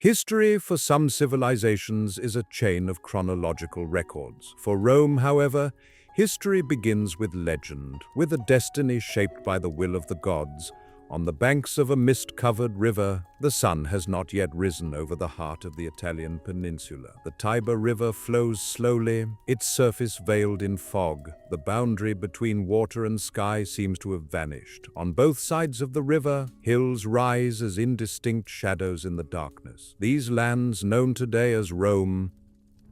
History for some civilizations is a chain of chronological records. For Rome, however, history begins with legend, with a destiny shaped by the will of the gods. On the banks of a mist-covered river, the sun has not yet risen over the heart of the Italian peninsula. The Tiber River flows slowly, its surface veiled in fog. The boundary between water and sky seems to have vanished. On both sides of the river, hills rise as indistinct shadows in the darkness. These lands, known today as Rome,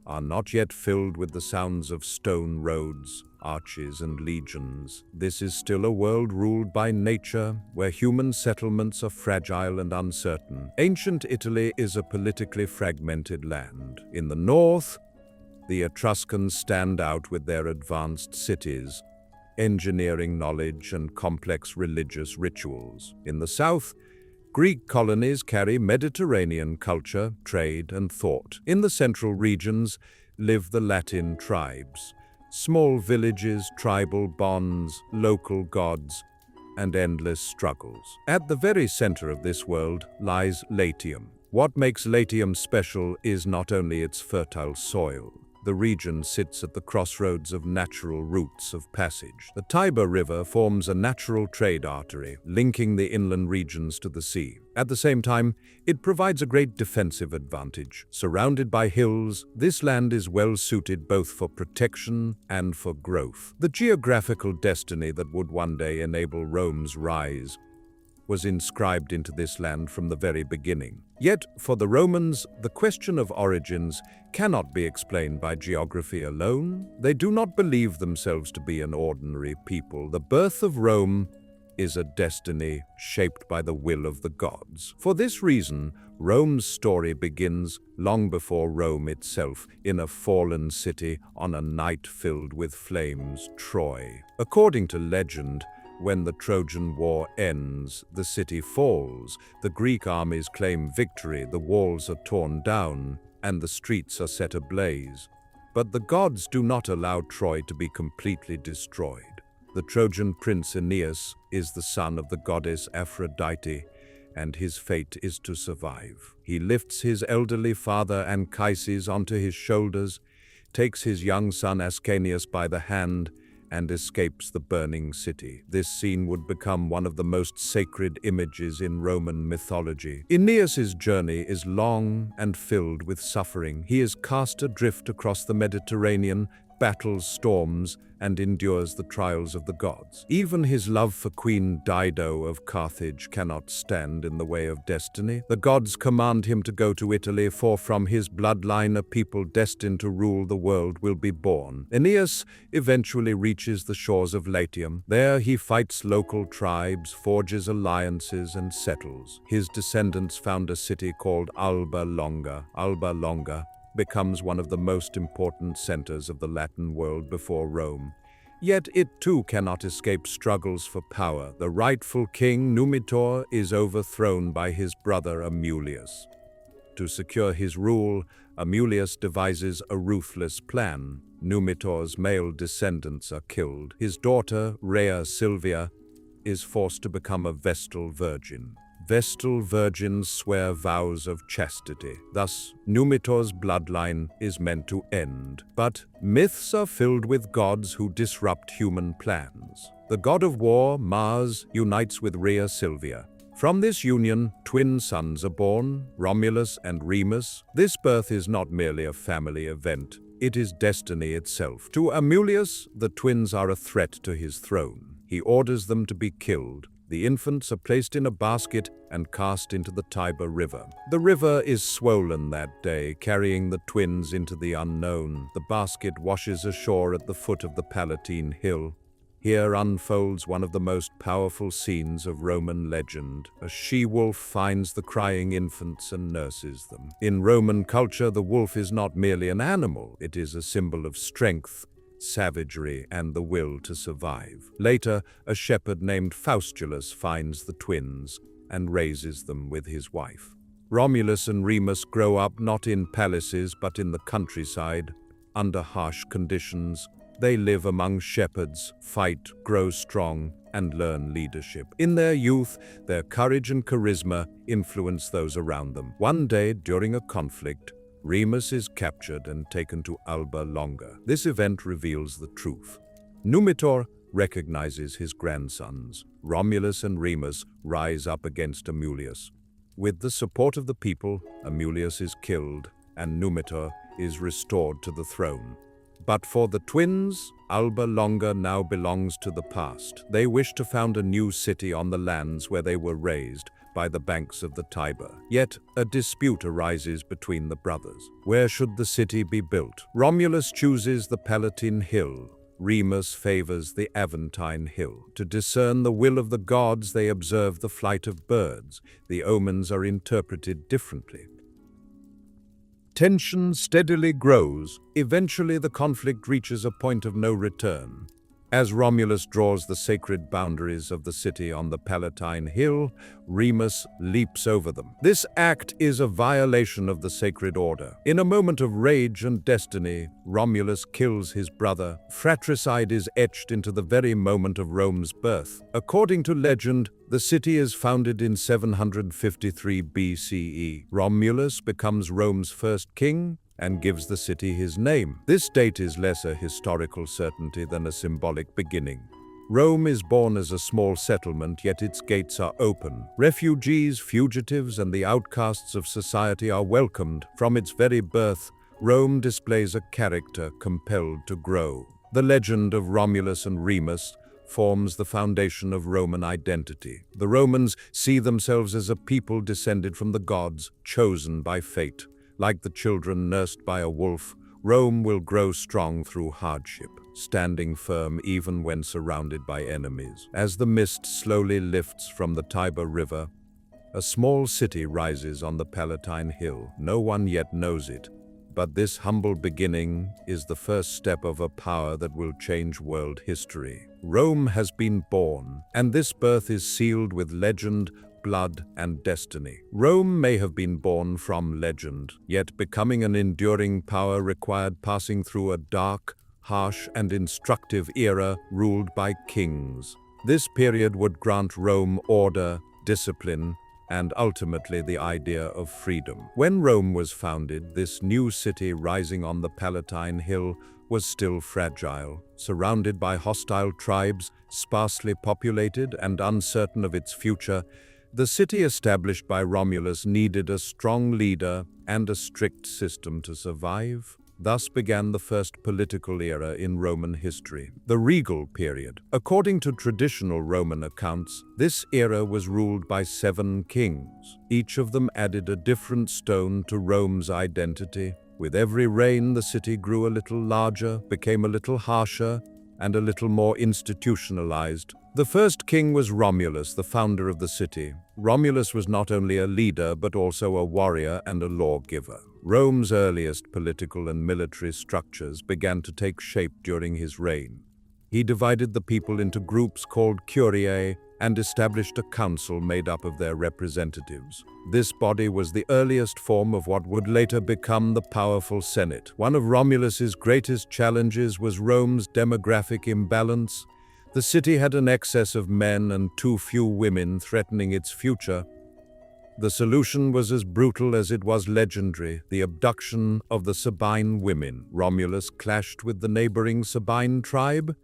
are not yet filled with the sounds of stone roads, arches, and legions. This is still a world ruled by nature, where human settlements are fragile and uncertain. Ancient Italy is a politically fragmented land. In the north, the Etruscans stand out with their advanced cities, engineering knowledge, and complex religious rituals. In the south, Greek colonies carry Mediterranean culture, trade, and thought. In the central regions live the Latin tribes, small villages, tribal bonds, local gods, and endless struggles. At the very center of this world lies Latium. What makes Latium special is not only its fertile soil. The region sits at the crossroads of natural routes of passage. The Tiber River forms a natural trade artery, linking the inland regions to the sea. At the same time, it provides a great defensive advantage. Surrounded by hills, this land is well suited both for protection and for growth. The geographical destiny that would one day enable Rome's rise was inscribed into this land from the very beginning. Yet, for the Romans, the question of origins cannot be explained by geography alone. They do not believe themselves to be an ordinary people. The birth of Rome is a destiny shaped by the will of the gods. For this reason, Rome's story begins long before Rome itself, in a fallen city on a night filled with flames, Troy. According to legend, when the Trojan War ends, the city falls, the Greek armies claim victory, the walls are torn down, and the streets are set ablaze. But the gods do not allow Troy to be completely destroyed. The Trojan prince Aeneas is the son of the goddess Aphrodite, and his fate is to survive. He lifts his elderly father Anchises onto his shoulders, takes his young son Ascanius by the hand, and escapes the burning city. This scene would become one of the most sacred images in Roman mythology. Aeneas's journey is long and filled with suffering. He is cast adrift across the Mediterranean, battles storms, and endures the trials of the gods. Even his love for Queen Dido of Carthage cannot stand in the way of destiny. The gods command him to go to Italy, for from his bloodline a people destined to rule the world will be born. Aeneas eventually reaches the shores of Latium. There he fights local tribes, forges alliances, and settles. His descendants found a city called Alba Longa. Alba Longa becomes one of the most important centers of the Latin world before Rome. Yet it too cannot escape struggles for power. The rightful king, Numitor, is overthrown by his brother Amulius. To secure his rule, Amulius devises a ruthless plan. Numitor's male descendants are killed. His daughter, Rhea Silvia, is forced to become a Vestal virgin. Vestal virgins swear vows of chastity. Thus, Numitor's bloodline is meant to end. But myths are filled with gods who disrupt human plans. The god of war, Mars, unites with Rhea Silvia. From this union, twin sons are born, Romulus and Remus. This birth is not merely a family event. It is destiny itself. To Amulius, the twins are a threat to his throne. He orders them to be killed. The infants are placed in a basket and cast into the Tiber River. The river is swollen that day, carrying the twins into the unknown. The basket washes ashore at the foot of the Palatine Hill. Here unfolds one of the most powerful scenes of Roman legend. A she-wolf finds the crying infants and nurses them. In Roman culture, the wolf is not merely an animal. It is a symbol of strength, savagery, and the will to survive. Later, a shepherd named Faustulus finds the twins and raises them with his wife. Romulus and Remus grow up not in palaces but in the countryside, under harsh conditions. They live among shepherds, fight, grow strong, and learn leadership. In their youth, their courage and charisma influence those around them. One day, during a conflict, Remus is captured and taken to Alba Longa. This event reveals the truth. Numitor recognizes his grandsons. Romulus and Remus rise up against Amulius. With the support of the people, Amulius is killed and Numitor is restored to the throne. But for the twins, Alba Longa now belongs to the past. They wish to found a new city on the lands where they were raised, by the banks of the Tiber. Yet, a dispute arises between the brothers. Where should the city be built? Romulus chooses the Palatine Hill. Remus favors the Aventine Hill. To discern the will of the gods, they observe the flight of birds. The omens are interpreted differently. Tension steadily grows. Eventually, the conflict reaches a point of no return. As Romulus draws the sacred boundaries of the city on the Palatine Hill, Remus leaps over them. This act is a violation of the sacred order. In a moment of rage and destiny, Romulus kills his brother. Fratricide is etched into the very moment of Rome's birth. According to legend, the city is founded in 753 BCE. Romulus becomes Rome's first king and gives the city his name. This date is less a historical certainty than a symbolic beginning. Rome is born as a small settlement, yet its gates are open. Refugees, fugitives, and the outcasts of society are welcomed. From its very birth, Rome displays a character compelled to grow. The legend of Romulus and Remus forms the foundation of Roman identity. The Romans see themselves as a people descended from the gods, chosen by fate. Like the children nursed by a wolf, Rome will grow strong through hardship, standing firm even when surrounded by enemies. As the mist slowly lifts from the Tiber River, a small city rises on the Palatine Hill. No one yet knows it, but this humble beginning is the first step of a power that will change world history. Rome has been born, and this birth is sealed with legend, blood, and destiny. Rome may have been born from legend, yet becoming an enduring power required passing through a dark, harsh, and instructive era ruled by kings. This period would grant Rome order, discipline, and ultimately the idea of freedom. When Rome was founded, this new city rising on the Palatine Hill was still fragile, surrounded by hostile tribes, sparsely populated, and uncertain of its future. The city established by Romulus needed a strong leader and a strict system to survive. Thus began the first political era in Roman history, the regal period. According to traditional Roman accounts, this era was ruled by 7 kings. Each of them added a different stone to Rome's identity. With every reign, the city grew a little larger, became a little harsher, and a little more institutionalized. The first king was Romulus, the founder of the city. Romulus was not only a leader, but also a warrior and a lawgiver. Rome's earliest political and military structures began to take shape during his reign. He divided the people into groups called curiae and established a council made up of their representatives. This body was the earliest form of what would later become the powerful Senate. One of Romulus's greatest challenges was Rome's demographic imbalance. The city had an excess of men and too few women, threatening its future. The solution was as brutal as it was legendary: the abduction of the Sabine women. Romulus clashed with the neighboring Sabine tribe,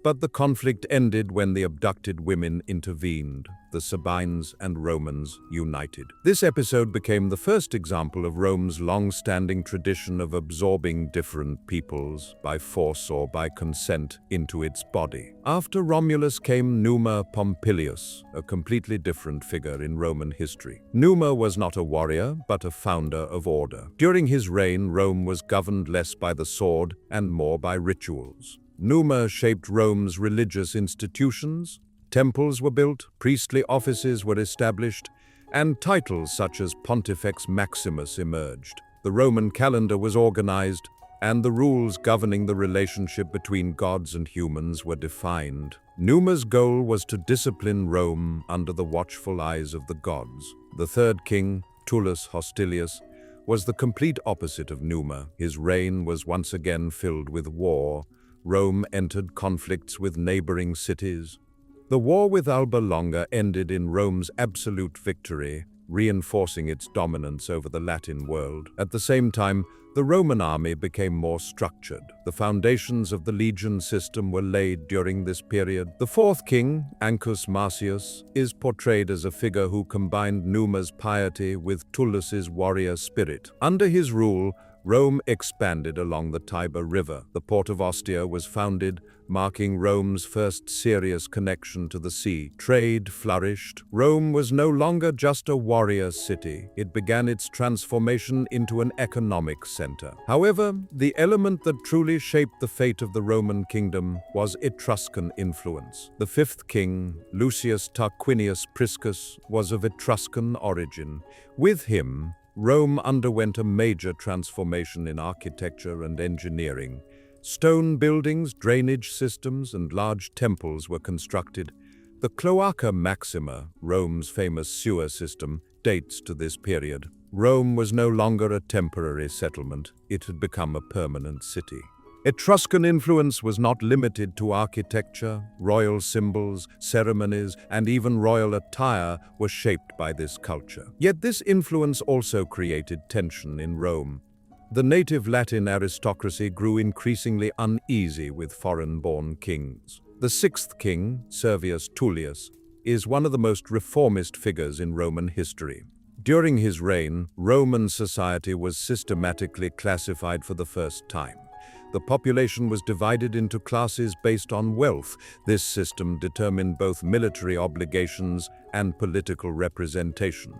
but the conflict ended when the abducted women intervened. The Sabines and Romans united. This episode became the first example of Rome's long-standing tradition of absorbing different peoples, by force or by consent, into its body. After Romulus came Numa Pompilius, a completely different figure in Roman history. Numa was not a warrior, but a founder of order. During his reign, Rome was governed less by the sword and more by rituals. Numa shaped Rome's religious institutions. Temples were built, priestly offices were established, and titles such as Pontifex Maximus emerged. The Roman calendar was organized, and the rules governing the relationship between gods and humans were defined. Numa's goal was to discipline Rome under the watchful eyes of the gods. The third king, Tullus Hostilius, was the complete opposite of Numa. His reign was once again filled with war. Rome entered conflicts with neighboring cities. The war with Alba Longa ended in Rome's absolute victory, reinforcing its dominance over the Latin world. At the same time, the Roman army became more structured. The foundations of the legion system were laid during this period. The fourth king, Ancus Marcius, is portrayed as a figure who combined Numa's piety with Tullus's warrior spirit. Under his rule, Rome expanded along the Tiber River. The port of Ostia was founded, marking Rome's first serious connection to the sea. Trade flourished. Rome was no longer just a warrior city. It began its transformation into an economic center. However, the element that truly shaped the fate of the Roman kingdom was Etruscan influence. The fifth king, Lucius Tarquinius Priscus, was of Etruscan origin. With him, Rome underwent a major transformation in architecture and engineering. Stone buildings, drainage systems, and large temples were constructed. The Cloaca Maxima, Rome's famous sewer system, dates to this period. Rome was no longer a temporary settlement. It had become a permanent city. Etruscan influence was not limited to architecture. Royal symbols, ceremonies, and even royal attire were shaped by this culture. Yet this influence also created tension in Rome. The native Latin aristocracy grew increasingly uneasy with foreign-born kings. The sixth king, Servius Tullius, is one of the most reformist figures in Roman history. During his reign, Roman society was systematically classified for the first time. The population was divided into classes based on wealth. This system determined both military obligations and political representation.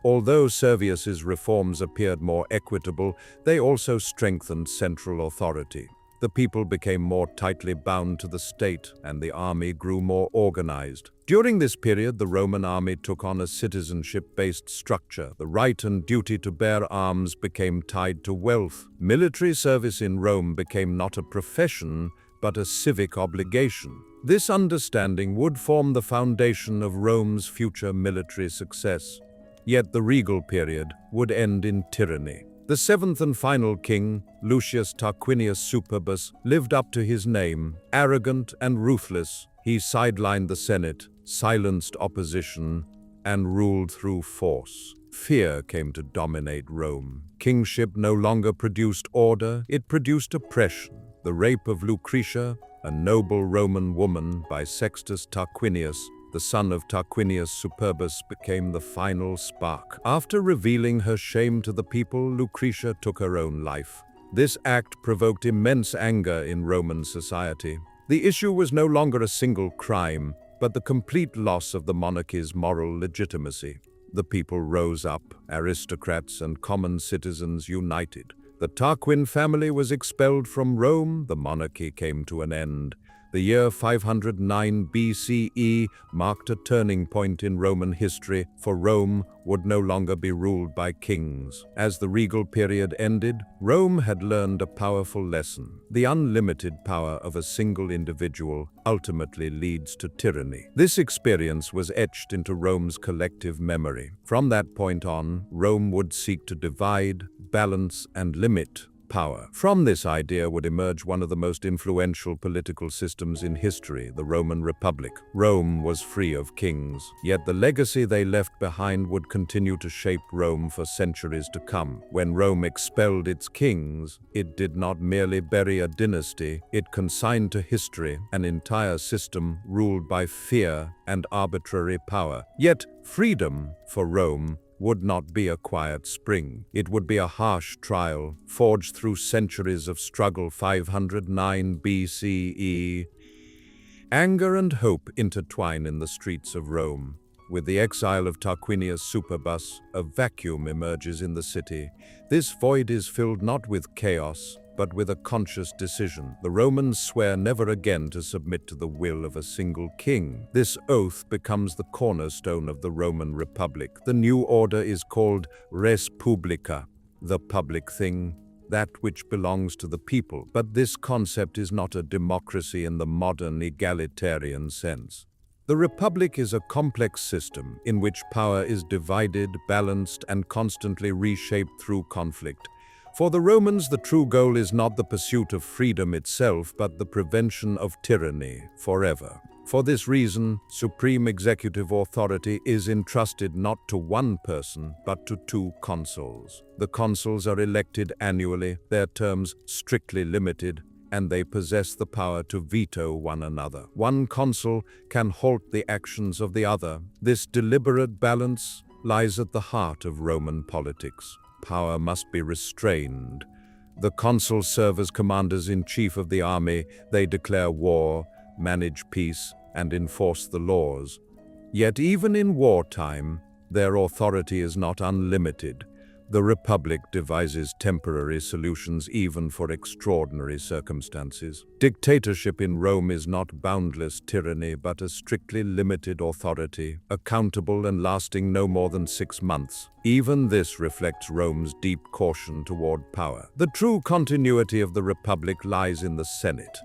Although Servius's reforms appeared more equitable, they also strengthened central authority. The people became more tightly bound to the state, and the army grew more organized. During this period, the Roman army took on a citizenship-based structure. The right and duty to bear arms became tied to wealth. Military service in Rome became not a profession, but a civic obligation. This understanding would form the foundation of Rome's future military success. Yet the regal period would end in tyranny. The seventh and final king, Lucius Tarquinius Superbus, lived up to his name. Arrogant and ruthless, he sidelined the Senate, silenced opposition, and ruled through force. Fear came to dominate Rome. Kingship no longer produced order, it produced oppression. The rape of Lucretia, a noble Roman woman, by Sextus Tarquinius, the son of Tarquinius Superbus, became the final spark. After revealing her shame to the people, Lucretia took her own life. This act provoked immense anger in Roman society. The issue was no longer a single crime, but the complete loss of the monarchy's moral legitimacy. The people rose up, aristocrats and common citizens united. The Tarquin family was expelled from Rome, the monarchy came to an end. The year 509 BCE marked a turning point in Roman history, for Rome would no longer be ruled by kings. As the regal period ended, Rome had learned a powerful lesson. The unlimited power of a single individual ultimately leads to tyranny. This experience was etched into Rome's collective memory. From that point on, Rome would seek to divide, balance, and limit power. From this idea would emerge one of the most influential political systems in history, the Roman Republic. Rome was free of kings, yet the legacy they left behind would continue to shape Rome for centuries to come. When Rome expelled its kings, it did not merely bury a dynasty, it consigned to history an entire system ruled by fear and arbitrary power. Yet, freedom for Rome would not be a quiet spring. It would be a harsh trial, forged through centuries of struggle. 509 BCE. Anger and hope intertwine in the streets of Rome. With the exile of Tarquinius Superbus, a vacuum emerges in the city. This void is filled not with chaos, but with a conscious decision. The Romans swear never again to submit to the will of a single king. This oath becomes the cornerstone of the Roman Republic. The new order is called res publica, the public thing, that which belongs to the people. But this concept is not a democracy in the modern egalitarian sense. The Republic is a complex system in which power is divided, balanced, and constantly reshaped through conflict. For the Romans, the true goal is not the pursuit of freedom itself, but the prevention of tyranny forever. For this reason, supreme executive authority is entrusted not to one person, but to two consuls. The consuls are elected annually, their terms strictly limited, and they possess the power to veto one another. One consul can halt the actions of the other. This deliberate balance lies at the heart of Roman politics. Power must be restrained. The consuls serve as commanders-in-chief of the army. They declare war, manage peace, and enforce the laws. Yet even in wartime, their authority is not unlimited. The Republic devises temporary solutions even for extraordinary circumstances. Dictatorship in Rome is not boundless tyranny, but a strictly limited authority, accountable and lasting no more than 6 months. Even this reflects Rome's deep caution toward power. The true continuity of the Republic lies in the Senate.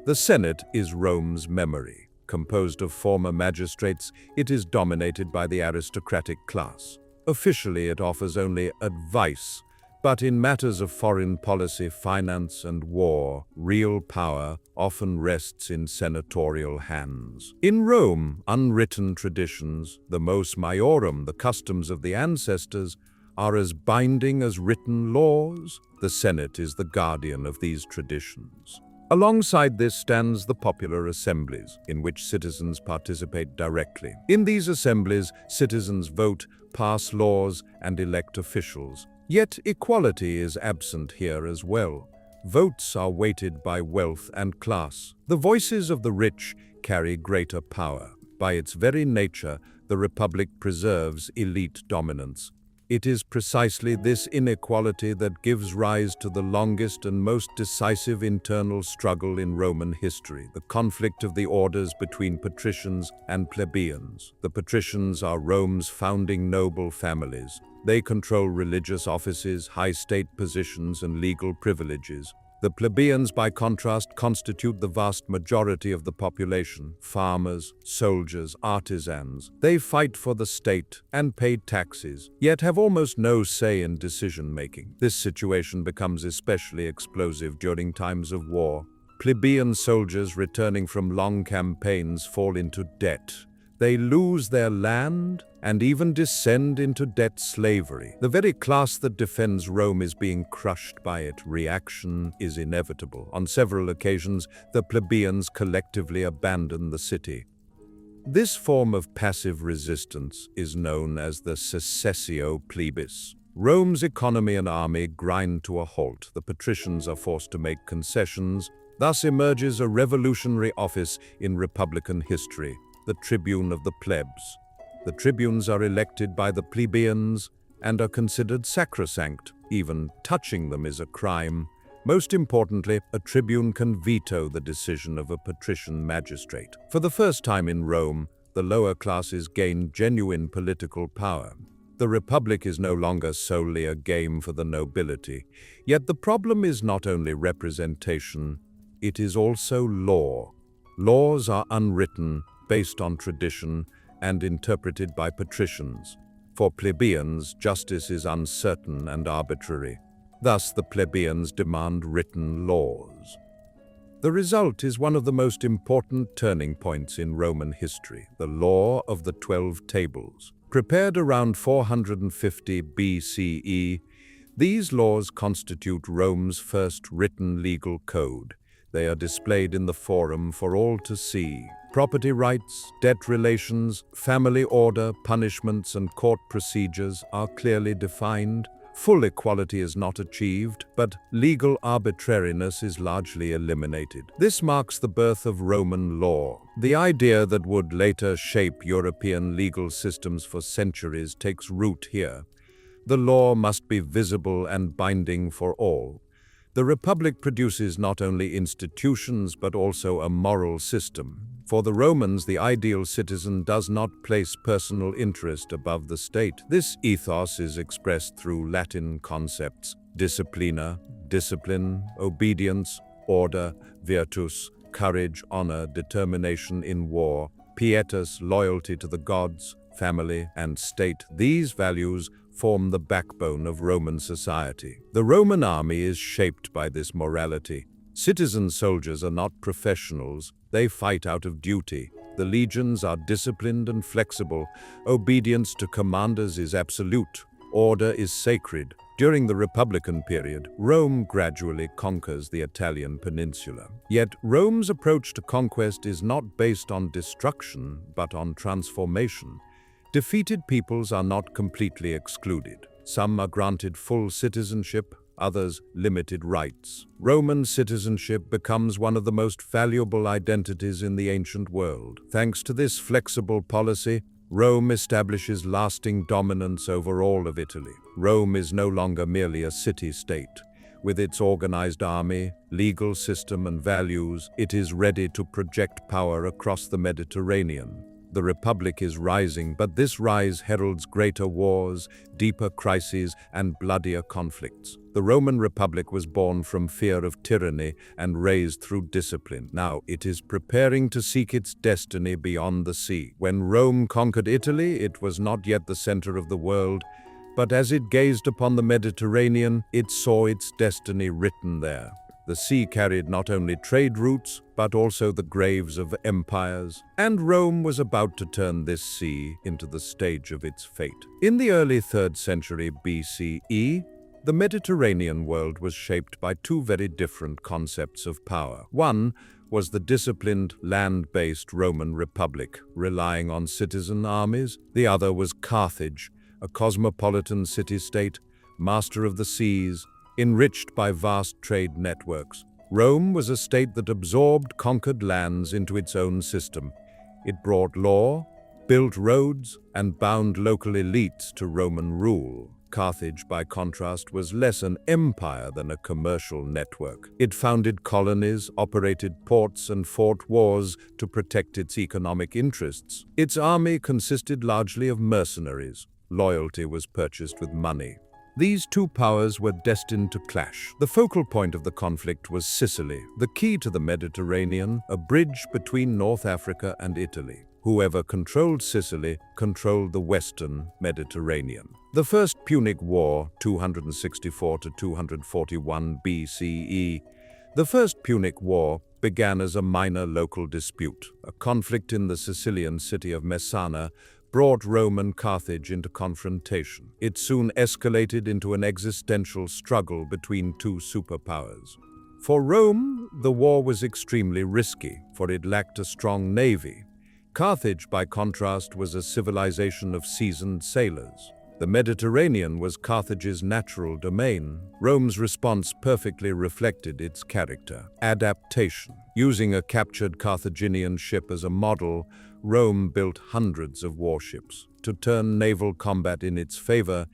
The Senate is Rome's memory. Composed of former magistrates, it is dominated by the aristocratic class. Officially, it offers only advice, but in matters of foreign policy, finance, and war, real power often rests in senatorial hands. In Rome, unwritten traditions, the mos maiorum, the customs of the ancestors, are as binding as written laws. The Senate is the guardian of these traditions. Alongside this stands the popular assemblies, in which citizens participate directly. In these assemblies, citizens vote, pass laws, and elect officials. Yet equality is absent here as well. Votes are weighted by wealth and class. The voices of the rich carry greater power. By its very nature, the Republic preserves elite dominance. It is precisely this inequality that gives rise to the longest and most decisive internal struggle in Roman history, the conflict of the orders between patricians and plebeians. The patricians are Rome's founding noble families. They control religious offices, high state positions, and legal privileges. The plebeians, by contrast, constitute the vast majority of the population: farmers, soldiers, artisans. They fight for the state and pay taxes, yet have almost no say in decision-making. This situation becomes especially explosive during times of war. Plebeian soldiers returning from long campaigns fall into debt. They lose their land and even descend into debt slavery. The very class that defends Rome is being crushed by it. Reaction is inevitable. On several occasions, the plebeians collectively abandon the city. This form of passive resistance is known as the secessio plebis. Rome's economy and army grind to a halt. The patricians are forced to make concessions. Thus emerges a revolutionary office in Republican history: the tribune of the plebs. The tribunes are elected by the plebeians and are considered sacrosanct. Even touching them is a crime. Most importantly, a tribune can veto the decision of a patrician magistrate. For the first time in Rome, the lower classes gain genuine political power. The Republic is no longer solely a game for the nobility. Yet the problem is not only representation, it is also law. Laws are unwritten, based on tradition, and interpreted by patricians. For plebeians, justice is uncertain and arbitrary. Thus, the plebeians demand written laws. The result is one of the most important turning points in Roman history: the Law of the 12 Tables. Prepared around 450 BCE, these laws constitute Rome's first written legal code. They are displayed in the Forum for all to see. Property rights, debt relations, family order, punishments, and court procedures are clearly defined. Full equality is not achieved, but legal arbitrariness is largely eliminated. This marks the birth of Roman law. The idea that would later shape European legal systems for centuries takes root here. The law must be visible and binding for all. The Republic produces not only institutions but also a moral system. For the Romans, the ideal citizen does not place personal interest above the state. This ethos is expressed through Latin concepts: disciplina, discipline; obedience, order; virtus, courage; honor, determination in war; pietas, loyalty to the gods, family, and state. These values form the backbone of Roman society. The Roman army is shaped by this morality. Citizen soldiers are not professionals, they fight out of duty. The legions are disciplined and flexible. Obedience to commanders is absolute. Order is sacred. During the Republican period, Rome gradually conquers the Italian peninsula. Yet Rome's approach to conquest is not based on destruction, but on transformation. Defeated peoples are not completely excluded. Some are granted full citizenship, others limited rights. Roman citizenship becomes one of the most valuable identities in the ancient world. Thanks to this flexible policy, Rome establishes lasting dominance over all of Italy. Rome is no longer merely a city-state. With its organized army, legal system, and values, it is ready to project power across the Mediterranean. The Republic is rising, but this rise heralds greater wars, deeper crises, and bloodier conflicts. The Roman Republic was born from fear of tyranny and raised through discipline. Now it is preparing to seek its destiny beyond the sea. When Rome conquered Italy, it was not yet the center of the world, but as it gazed upon the Mediterranean, it saw its destiny written there. The sea carried not only trade routes, but also the graves of empires, and Rome was about to turn this sea into the stage of its fate. In the early 3rd century BCE, the Mediterranean world was shaped by two very different concepts of power. One was the disciplined, land-based Roman Republic, relying on citizen armies. The other was Carthage, a cosmopolitan city-state, master of the seas, enriched by vast trade networks. Rome was a state that absorbed conquered lands into its own system. It brought law, built roads, and bound local elites to Roman rule. Carthage, by contrast, was less an empire than a commercial network. It founded colonies, operated ports, and fought wars to protect its economic interests. Its army consisted largely of mercenaries. Loyalty was purchased with money. These two powers were destined to clash. The focal point of the conflict was Sicily, the key to the Mediterranean, a bridge between North Africa and Italy. Whoever controlled Sicily controlled the western Mediterranean. The First Punic War, 264 to 241 BCE. The First Punic War began as a minor local dispute. A conflict in the Sicilian city of Messana brought Rome and Carthage into confrontation. It soon escalated into an existential struggle between two superpowers. For Rome, the war was extremely risky, for it lacked a strong navy. Carthage, by contrast, was a civilization of seasoned sailors. The Mediterranean was Carthage's natural domain. Rome's response perfectly reflected its character. Adaptation. Using a captured Carthaginian ship as a model, Rome built hundreds of warships. To turn naval combat in its favor,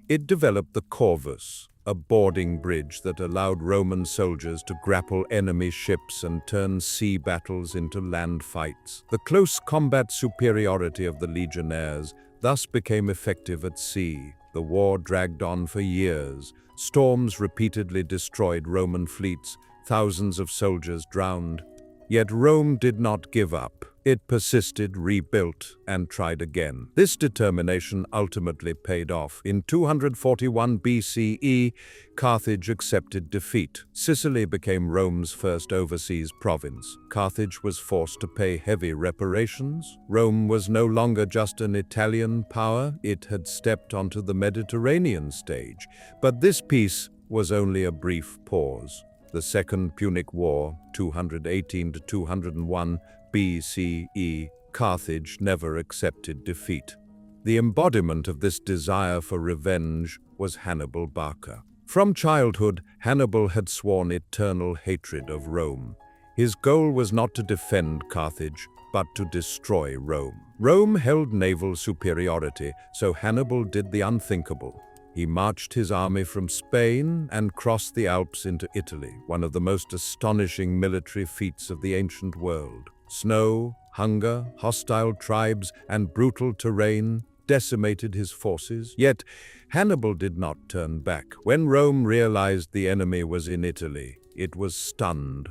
it developed the corvus, a boarding bridge that allowed Roman soldiers to grapple enemy ships and turn sea battles into land fights. The close combat superiority of the legionnaires thus became effective at sea. The war dragged on for years. Storms repeatedly destroyed Roman fleets. Thousands of soldiers drowned. Yet Rome did not give up. It persisted, rebuilt, and tried again. This determination ultimately paid off. In 241 BCE, Carthage accepted defeat. Sicily became Rome's first overseas province. Carthage was forced to pay heavy reparations. Rome was no longer just an Italian power. It had stepped onto the Mediterranean stage. But this peace was only a brief pause. The Second Punic War, 218 to 201 BCE, Carthage never accepted defeat. The embodiment of this desire for revenge was Hannibal Barca. From childhood, Hannibal had sworn eternal hatred of Rome. His goal was not to defend Carthage, but to destroy Rome. Rome held naval superiority, so Hannibal did the unthinkable. He marched his army from Spain and crossed the Alps into Italy, one of the most astonishing military feats of the ancient world. Snow, hunger, hostile tribes, and brutal terrain decimated his forces. Yet Hannibal did not turn back. When Rome realized the enemy was in Italy, it was stunned.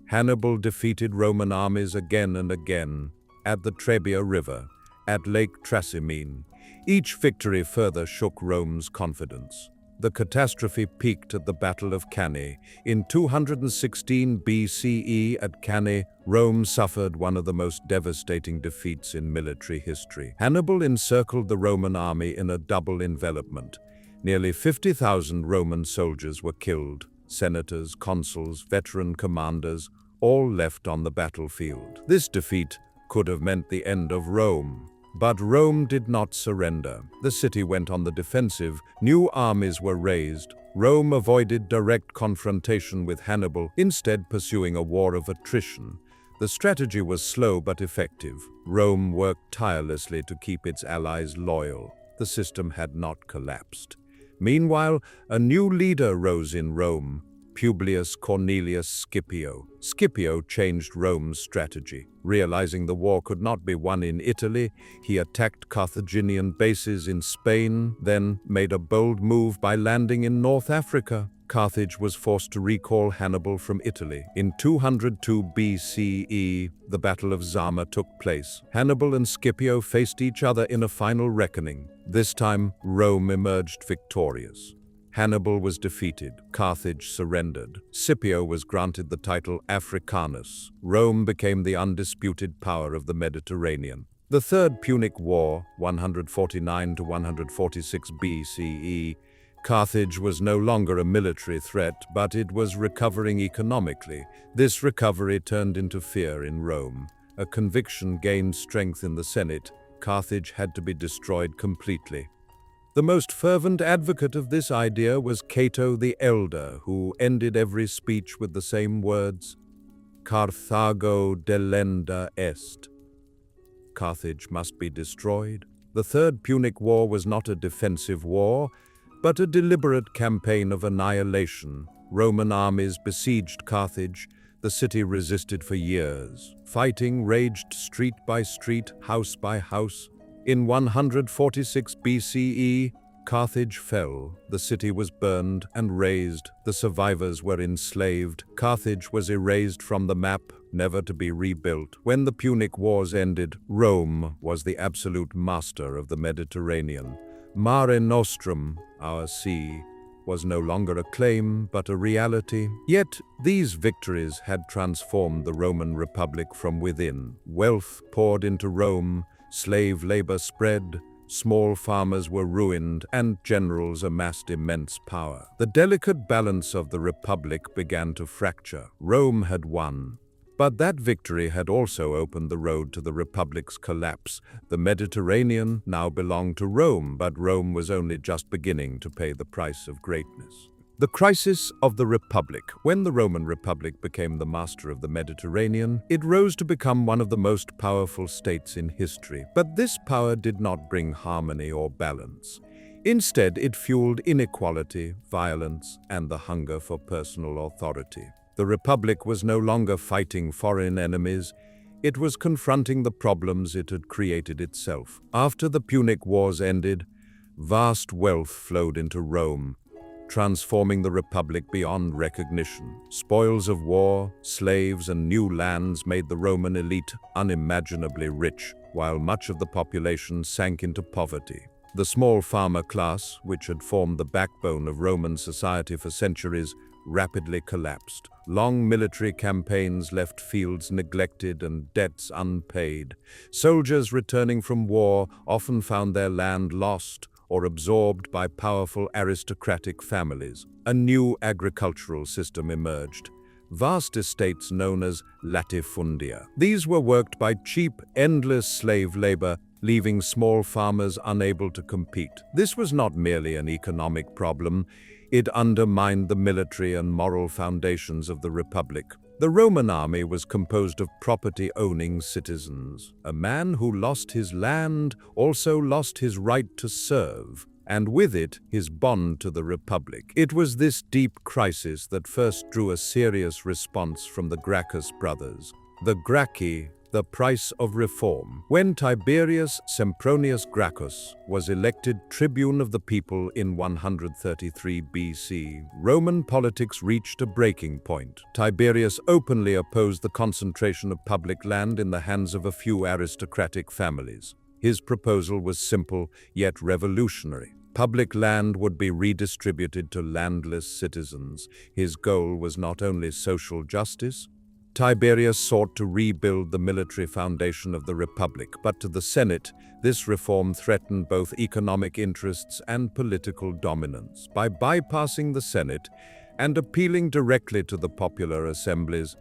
Hannibal defeated Roman armies again and again, at the Trebia River, at Lake Trasimene. Each victory further shook Rome's confidence. The catastrophe peaked at the Battle of Cannae. In 216 BCE at Cannae, Rome suffered one of the most devastating defeats in military history. Hannibal encircled the Roman army in a double envelopment. Nearly 50,000 Roman soldiers were killed. Senators, consuls, veteran commanders, all left on the battlefield. This defeat could have meant the end of Rome. But Rome did not surrender. The city went on the defensive. New armies were raised. Rome avoided direct confrontation with Hannibal, instead pursuing a war of attrition. The strategy was slow but effective. Rome worked tirelessly to keep its allies loyal. The system had not collapsed. Meanwhile, a new leader rose in Rome, Publius Cornelius Scipio. Scipio changed Rome's strategy. Realizing the war could not be won in Italy, he attacked Carthaginian bases in Spain, then made a bold move by landing in North Africa. Carthage was forced to recall Hannibal from Italy. In 202 BCE, the Battle of Zama took place. Hannibal and Scipio faced each other in a final reckoning. This time, Rome emerged victorious. Hannibal was defeated. Carthage surrendered. Scipio was granted the title Africanus. Rome became the undisputed power of the Mediterranean. The Third Punic War, 149 to 146 BCE, Carthage was no longer a military threat, but it was recovering economically. This recovery turned into fear in Rome. A conviction gained strength in the Senate. Carthage had to be destroyed completely. The most fervent advocate of this idea was Cato the Elder, who ended every speech with the same words, Carthago delenda est. Carthage must be destroyed. The Third Punic War was not a defensive war, but a deliberate campaign of annihilation. Roman armies besieged Carthage. The city resisted for years. Fighting raged street by street, house by house. In 146 BCE, Carthage fell. The city was burned and razed. The survivors were enslaved. Carthage was erased from the map, never to be rebuilt. When the Punic Wars ended, Rome was the absolute master of the Mediterranean. Mare Nostrum, our sea, was no longer a claim but a reality. Yet these victories had transformed the Roman Republic from within. Wealth poured into Rome, slave labor spread, small farmers were ruined, and generals amassed immense power. The delicate balance of the Republic began to fracture. Rome had won, but that victory had also opened the road to the Republic's collapse. The Mediterranean now belonged to Rome, but Rome was only just beginning to pay the price of greatness. The crisis of the Republic. When the Roman Republic became the master of the Mediterranean, it rose to become one of the most powerful states in history. But this power did not bring harmony or balance. Instead, it fueled inequality, violence, and the hunger for personal authority. The Republic was no longer fighting foreign enemies. It was confronting the problems it had created itself. After the Punic Wars ended, vast wealth flowed into Rome, transforming the Republic beyond recognition. Spoils of war, slaves, and new lands made the Roman elite unimaginably rich, while much of the population sank into poverty. The small farmer class, which had formed the backbone of Roman society for centuries, rapidly collapsed. Long military campaigns left fields neglected and debts unpaid. Soldiers returning from war often found their land lost or absorbed by powerful aristocratic families. A new agricultural system emerged. Vast estates known as latifundia. These were worked by cheap, endless slave labor, leaving small farmers unable to compete. This was not merely an economic problem. It undermined the military and moral foundations of the Republic. The Roman army was composed of property-owning citizens. A man who lost his land also lost his right to serve, and with it, his bond to the Republic. It was this deep crisis that first drew a serious response from the Gracchus brothers. The Gracchi, the price of reform. When Tiberius Sempronius Gracchus was elected tribune of the people in 133 BC, Roman politics reached a breaking point. Tiberius openly opposed the concentration of public land in the hands of a few aristocratic families. His proposal was simple, yet revolutionary. Public land would be redistributed to landless citizens. His goal was not only social justice. Tiberius sought to rebuild the military foundation of the Republic, but to the Senate, this reform threatened both economic interests and political dominance. By bypassing the Senate and appealing directly to the popular assemblies,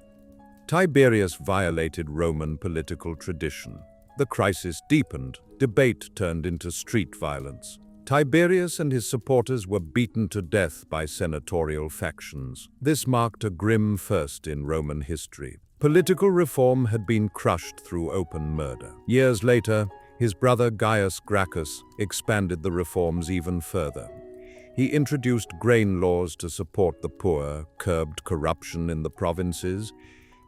Tiberius violated Roman political tradition. The crisis deepened. Debate turned into street violence. Tiberius and his supporters were beaten to death by senatorial factions. This marked a grim first in Roman history. Political reform had been crushed through open murder. Years later, his brother Gaius Gracchus expanded the reforms even further. He introduced grain laws to support the poor, curbed corruption in the provinces,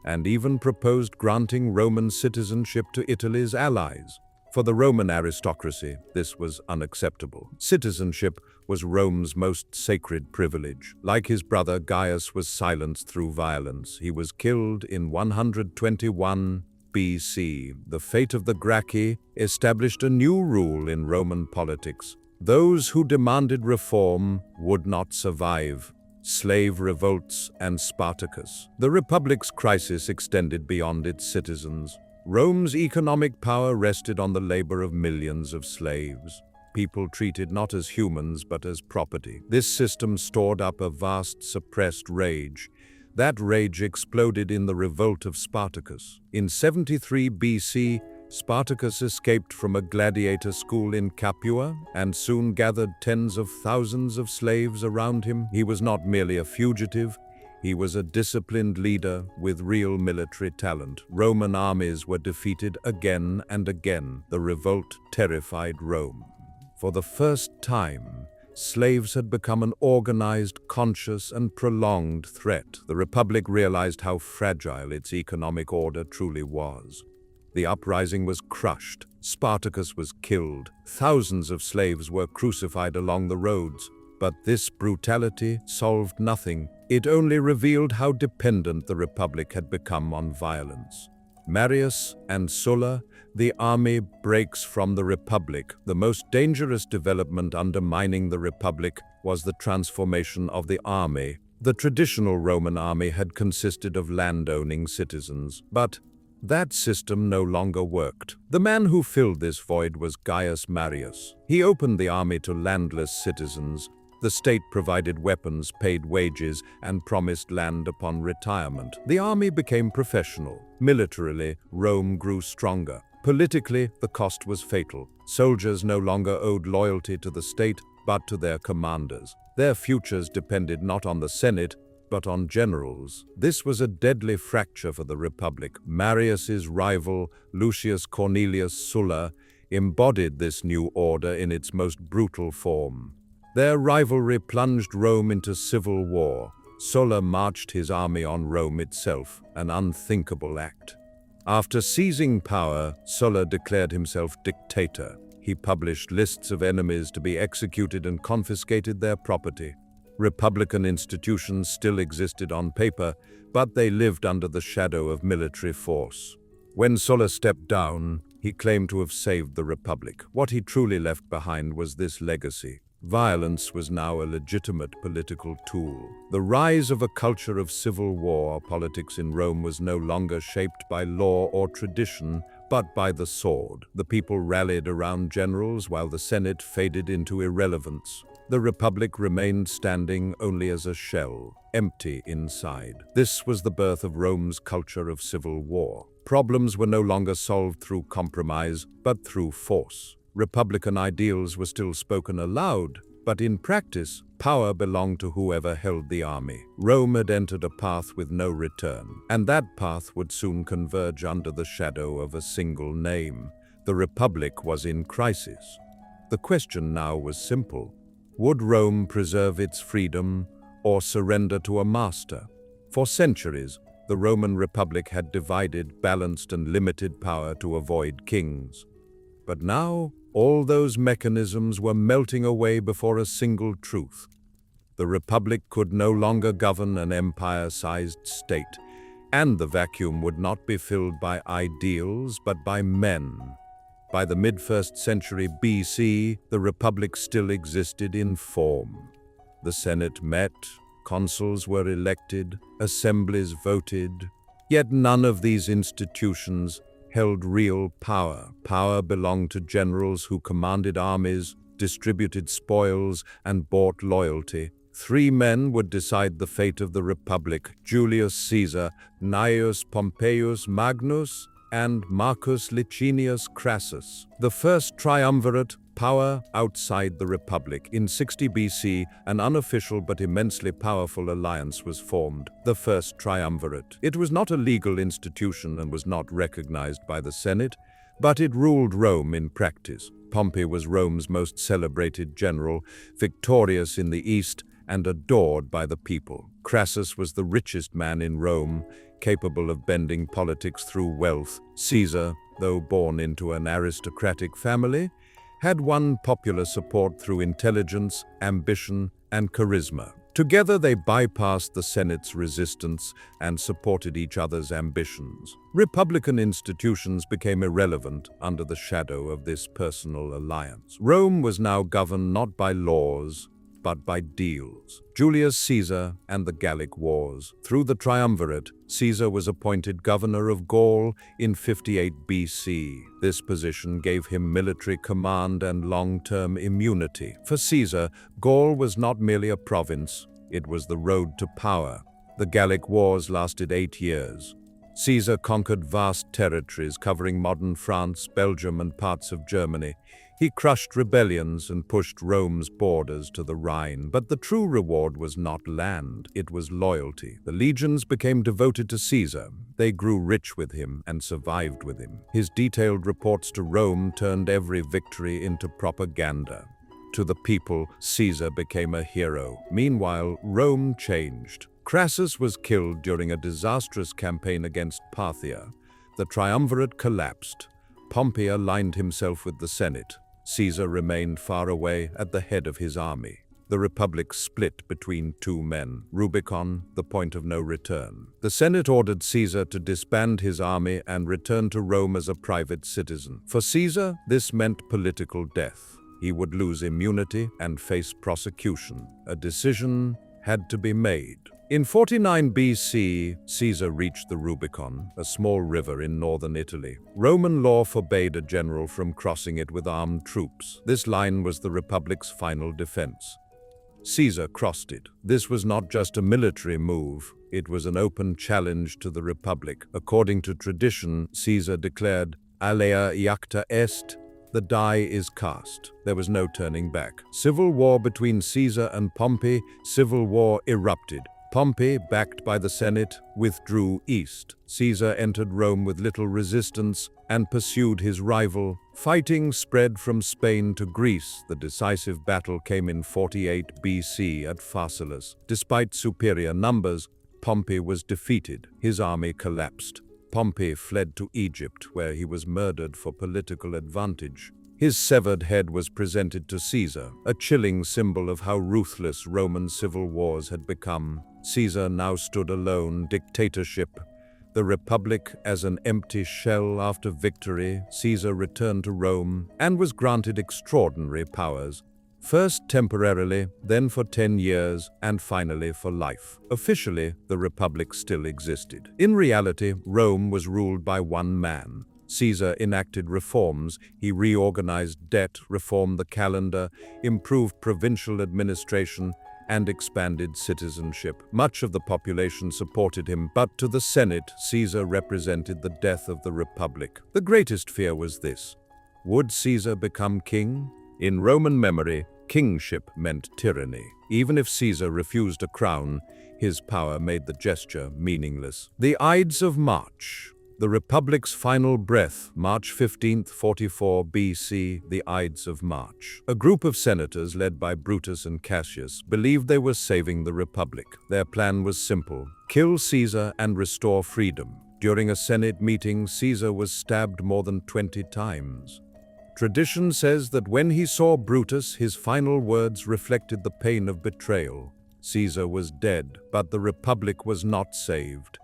and even proposed granting Roman citizenship to Italy's allies. For the Roman aristocracy, this was unacceptable. Citizenship was Rome's most sacred privilege. Like his brother, Gaius was silenced through violence. He was killed in 121 BC. The fate of the Gracchi established a new rule in Roman politics. Those who demanded reform would not survive. Slave revolts and Spartacus. The Republic's crisis extended beyond its citizens. Rome's economic power rested on the labor of millions of slaves, people treated not as humans but as property. This system stored up a vast suppressed rage. That rage exploded in the revolt of Spartacus. In 73 BC, Spartacus escaped from a gladiator school in Capua and soon gathered tens of thousands of slaves around him. He was not merely a fugitive. He was a disciplined leader with real military talent. Roman armies were defeated again and again. The revolt terrified Rome. For the first time, slaves had become an organized, conscious, and prolonged threat. The Republic realized how fragile its economic order truly was. The uprising was crushed. Spartacus was killed. Thousands of slaves were crucified along the roads. But this brutality solved nothing. It only revealed how dependent the Republic had become on violence. Marius and Sulla, the army breaks from the Republic. The most dangerous development undermining the Republic was the transformation of the army. The traditional Roman army had consisted of land-owning citizens, but that system no longer worked. The man who filled this void was Gaius Marius. He opened the army to landless citizens. The state provided weapons, paid wages, and promised land upon retirement. The army became professional. Militarily, Rome grew stronger. Politically, the cost was fatal. Soldiers no longer owed loyalty to the state, but to their commanders. Their futures depended not on the Senate, but on generals. This was a deadly fracture for the Republic. Marius's rival, Lucius Cornelius Sulla, embodied this new order in its most brutal form. Their rivalry plunged Rome into civil war. Sulla marched his army on Rome itself, an unthinkable act. After seizing power, Sulla declared himself dictator. He published lists of enemies to be executed and confiscated their property. Republican institutions still existed on paper, but they lived under the shadow of military force. When Sulla stepped down, he claimed to have saved the Republic. What he truly left behind was this legacy. Violence was now a legitimate political tool. The rise of a culture of civil war politics in Rome was no longer shaped by law or tradition, but by the sword. The people rallied around generals while the Senate faded into irrelevance. The Republic remained standing only as a shell, empty inside. This was the birth of Rome's culture of civil war. Problems were no longer solved through compromise, but through force. Republican ideals were still spoken aloud, but in practice, power belonged to whoever held the army. Rome had entered a path with no return, and that path would soon converge under the shadow of a single name. The Republic was in crisis. The question now was simple. Would Rome preserve its freedom or surrender to a master? For centuries, the Roman Republic had divided, balanced, and limited power to avoid kings. But now, all those mechanisms were melting away before a single truth. The Republic could no longer govern an empire-sized state, and the vacuum would not be filled by ideals but by men. By the mid-1st century BC, the Republic still existed in form. The Senate met, consuls were elected, assemblies voted, yet none of these institutions held real power. Power belonged to generals who commanded armies, distributed spoils, and bought loyalty. 3 men would decide the fate of the Republic: Julius Caesar, Gnaeus Pompeius Magnus, and Marcus Licinius Crassus. The first triumvirate, power outside the Republic. In 60 BC, an unofficial but immensely powerful alliance was formed, the First Triumvirate. It was not a legal institution and was not recognized by the Senate, but it ruled Rome in practice. Pompey was Rome's most celebrated general, victorious in the east and adored by the people. Crassus was the richest man in Rome, capable of bending politics through wealth. Caesar, though born into an aristocratic family, had won popular support through intelligence, ambition, and charisma. Together they bypassed the Senate's resistance and supported each other's ambitions. Republican institutions became irrelevant under the shadow of this personal alliance. Rome was now governed not by laws, but by deals. Julius Caesar and the Gallic Wars. Through the triumvirate, Caesar was appointed governor of Gaul in 58 BC. This position gave him military command and long-term immunity. For Caesar, Gaul was not merely a province, it was the road to power. The Gallic Wars lasted 8 years. Caesar conquered vast territories covering modern France, Belgium, and parts of Germany. He crushed rebellions and pushed Rome's borders to the Rhine. But the true reward was not land, it was loyalty. The legions became devoted to Caesar. They grew rich with him and survived with him. His detailed reports to Rome turned every victory into propaganda. To the people, Caesar became a hero. Meanwhile, Rome changed. Crassus was killed during a disastrous campaign against Parthia. The triumvirate collapsed. Pompey aligned himself with the Senate. Caesar remained far away at the head of his army. The Republic split between 2 men, Rubicon, the point of no return. The Senate ordered Caesar to disband his army and return to Rome as a private citizen. For Caesar, this meant political death. He would lose immunity and face prosecution. A decision had to be made. In 49 BC, Caesar reached the Rubicon, a small river in northern Italy. Roman law forbade a general from crossing it with armed troops. This line was the Republic's final defense. Caesar crossed it. This was not just a military move, it was an open challenge to the Republic. According to tradition, Caesar declared, "Alea iacta est," the die is cast. There was no turning back. Civil war between Caesar and Pompey, civil war erupted. Pompey, backed by the Senate, withdrew east. Caesar entered Rome with little resistance and pursued his rival. Fighting spread from Spain to Greece. The decisive battle came in 48 BC at Pharsalus. Despite superior numbers, Pompey was defeated. His army collapsed. Pompey fled to Egypt, where he was murdered for political advantage. His severed head was presented to Caesar, a chilling symbol of how ruthless Roman civil wars had become. Caesar now stood alone, dictatorship. The Republic as an empty shell. After victory, Caesar returned to Rome and was granted extraordinary powers. First temporarily, then for 10 years, and finally for life. Officially, the Republic still existed. In reality, Rome was ruled by one man. Caesar enacted reforms. He reorganized debt, reformed the calendar, improved provincial administration, and expanded citizenship. Much of the population supported him, but to the Senate, Caesar represented the death of the Republic. The greatest fear was this: would Caesar become king? In Roman memory, kingship meant tyranny. Even if Caesar refused a crown, his power made the gesture meaningless. The Ides of March. The Republic's final breath, March 15, 44 BC, the Ides of March. A group of senators led by Brutus and Cassius believed they were saving the Republic. Their plan was simple: kill Caesar and restore freedom. During a Senate meeting, Caesar was stabbed more than 20 times. Tradition says that when he saw Brutus, his final words reflected the pain of betrayal. Caesar was dead, but the Republic was not saved.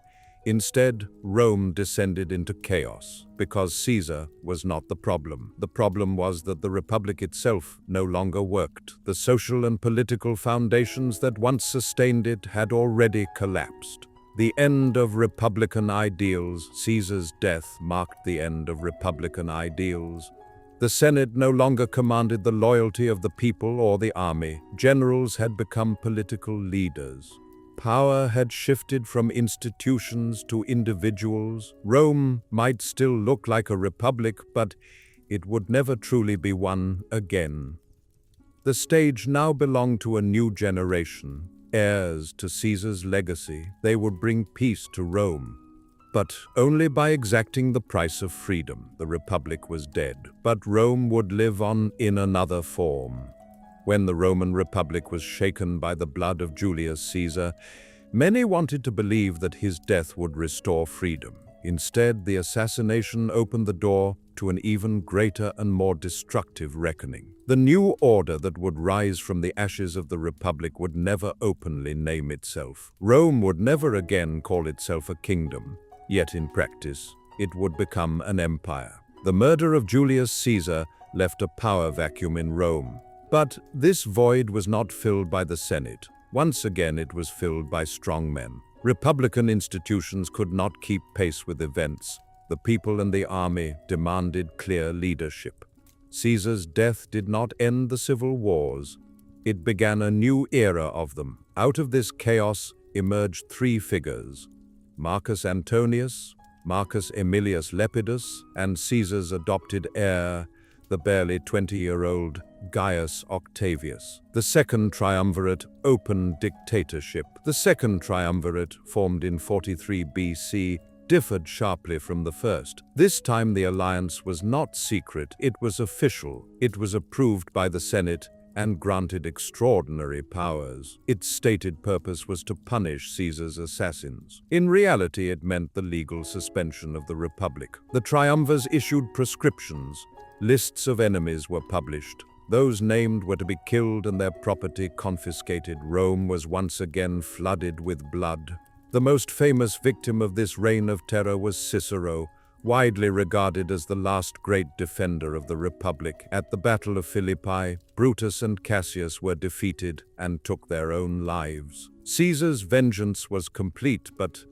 Instead, Rome descended into chaos, because Caesar was not the problem. The problem was that the Republic itself no longer worked. The social and political foundations that once sustained it had already collapsed. The end of Republican ideals. Caesar's death marked the end of Republican ideals. The Senate no longer commanded the loyalty of the people or the army. Generals had become political leaders. Power had shifted from institutions to individuals. Rome might still look like a republic, but it would never truly be one again. The stage now belonged to a new generation, heirs to Caesar's legacy. They would bring peace to Rome, but only by exacting the price of freedom. The republic was dead, but Rome would live on in another form. When the Roman Republic was shaken by the blood of Julius Caesar, many wanted to believe that his death would restore freedom. Instead, the assassination opened the door to an even greater and more destructive reckoning. The new order that would rise from the ashes of the Republic would never openly name itself. Rome would never again call itself a kingdom, yet in practice, it would become an empire. The murder of Julius Caesar left a power vacuum in Rome. But this void was not filled by the Senate. Once again, it was filled by strongmen. Republican institutions could not keep pace with events. The people and the army demanded clear leadership. Caesar's death did not end the civil wars. It began a new era of them. Out of this chaos emerged three figures: Marcus Antonius, Marcus Aemilius Lepidus, and Caesar's adopted heir, the barely 20-year-old Gaius Octavius. The second triumvirate, open dictatorship. The second triumvirate, formed in 43 BC, differed sharply from the first. This time the alliance was not secret, it was official. It was approved by the Senate and granted extraordinary powers. Its stated purpose was to punish Caesar's assassins. In reality, it meant the legal suspension of the Republic. The triumvirs issued prescriptions. Lists of enemies were published. Those named were to be killed and their property confiscated. Rome was once again flooded with blood. The most famous victim of this reign of terror was Cicero, widely regarded as the last great defender of the Republic. At the Battle of Philippi, Brutus and Cassius were defeated and took their own lives. Caesar's vengeance was complete, but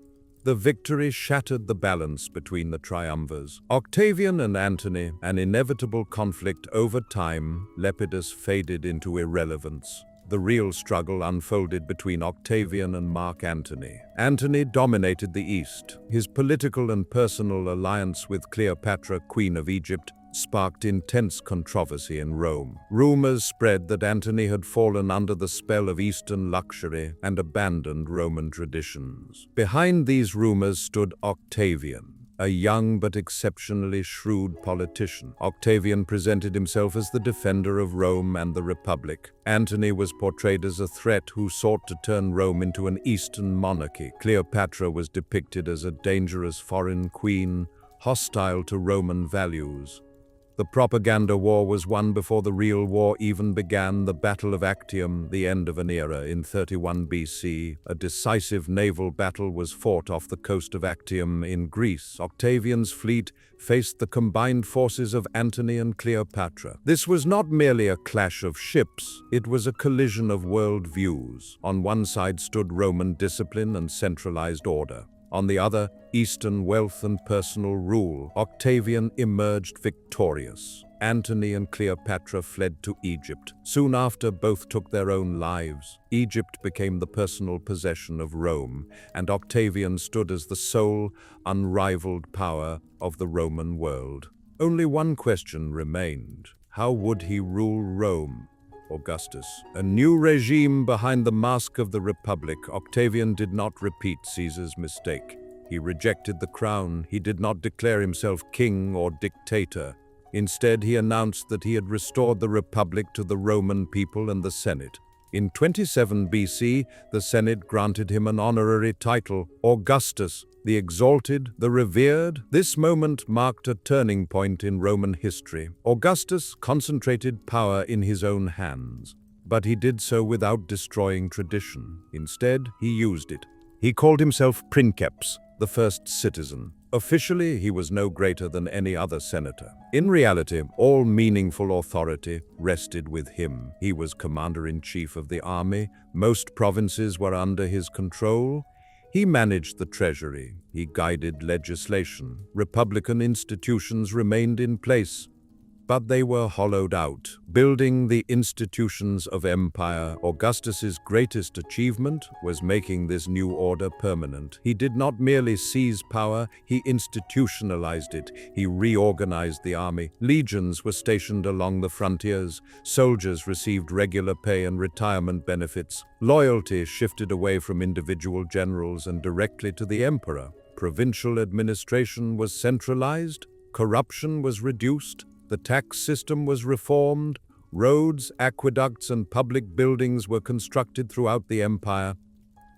the victory shattered the balance between the triumvirs. Octavian and Antony, an inevitable conflict over time. Lepidus faded into irrelevance. The real struggle unfolded between Octavian and Mark Antony. Antony dominated the East. His political and personal alliance with Cleopatra, Queen of Egypt, sparked intense controversy in Rome. Rumors spread that Antony had fallen under the spell of Eastern luxury and abandoned Roman traditions. Behind these rumors stood Octavian, a young but exceptionally shrewd politician. Octavian presented himself as the defender of Rome and the Republic. Antony was portrayed as a threat who sought to turn Rome into an Eastern monarchy. Cleopatra was depicted as a dangerous foreign queen, hostile to Roman values. The propaganda war was won before the real war even began. The Battle of Actium, the end of an era. In 31 BC, a decisive naval battle was fought off the coast of Actium in Greece. Octavian's fleet faced the combined forces of Antony and Cleopatra. This was not merely a clash of ships, it was a collision of world views. On one side stood Roman discipline and centralized order. On the other, Eastern wealth and personal rule. Octavian emerged victorious. Antony and Cleopatra fled to Egypt. Soon after, both took their own lives. Egypt became the personal possession of Rome, and Octavian stood as the sole, unrivaled power of the Roman world. Only one question remained: how would he rule Rome? Augustus. A new regime behind the mask of the Republic. Octavian did not repeat Caesar's mistake. He rejected the crown. He did not declare himself king or dictator. Instead, he announced that he had restored the Republic to the Roman people and the Senate. In 27 BC, the Senate granted him an honorary title, Augustus, the exalted, the revered. This moment marked a turning point in Roman history. Augustus concentrated power in his own hands, but he did so without destroying tradition. Instead, he used it. He called himself princeps, the first citizen. Officially, he was no greater than any other senator. In reality, all meaningful authority rested with him. He was commander-in-chief of the army. Most provinces were under his control. He managed the treasury. He guided legislation. Republican institutions remained in place, but they were hollowed out. Building the institutions of empire, Augustus's greatest achievement was making this new order permanent. He did not merely seize power, he institutionalized it. He reorganized the army. Legions were stationed along the frontiers. Soldiers received regular pay and retirement benefits. Loyalty shifted away from individual generals and directly to the emperor. Provincial administration was centralized. Corruption was reduced. The tax system was reformed, roads, aqueducts, and public buildings were constructed throughout the empire.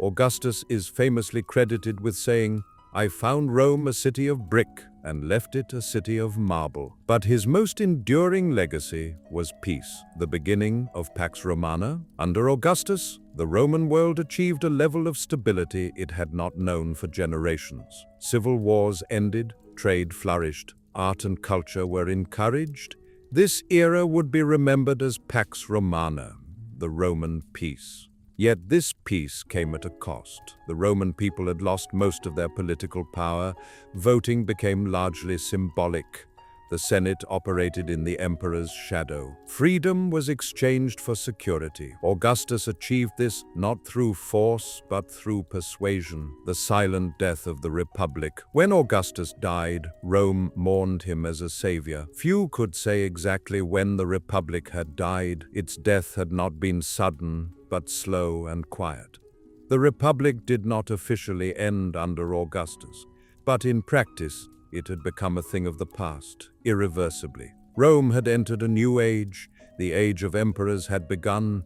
Augustus is famously credited with saying, "I found Rome a city of brick and left it a city of marble." But his most enduring legacy was peace, the beginning of Pax Romana. Under Augustus, the Roman world achieved a level of stability it had not known for generations. Civil wars ended, trade flourished. Art and culture were encouraged. This era would be remembered as Pax Romana, the Roman peace. Yet this peace came at a cost. The Roman people had lost most of their political power. Voting became largely symbolic. The Senate operated in the emperor's shadow. Freedom was exchanged for security. Augustus achieved this not through force, but through persuasion. The silent death of the Republic. When Augustus died, Rome mourned him as a savior. Few could say exactly when the Republic had died. Its death had not been sudden, but slow and quiet. The Republic did not officially end under Augustus, but in practice, it had become a thing of the past, irreversibly. Rome had entered a new age, the age of emperors had begun,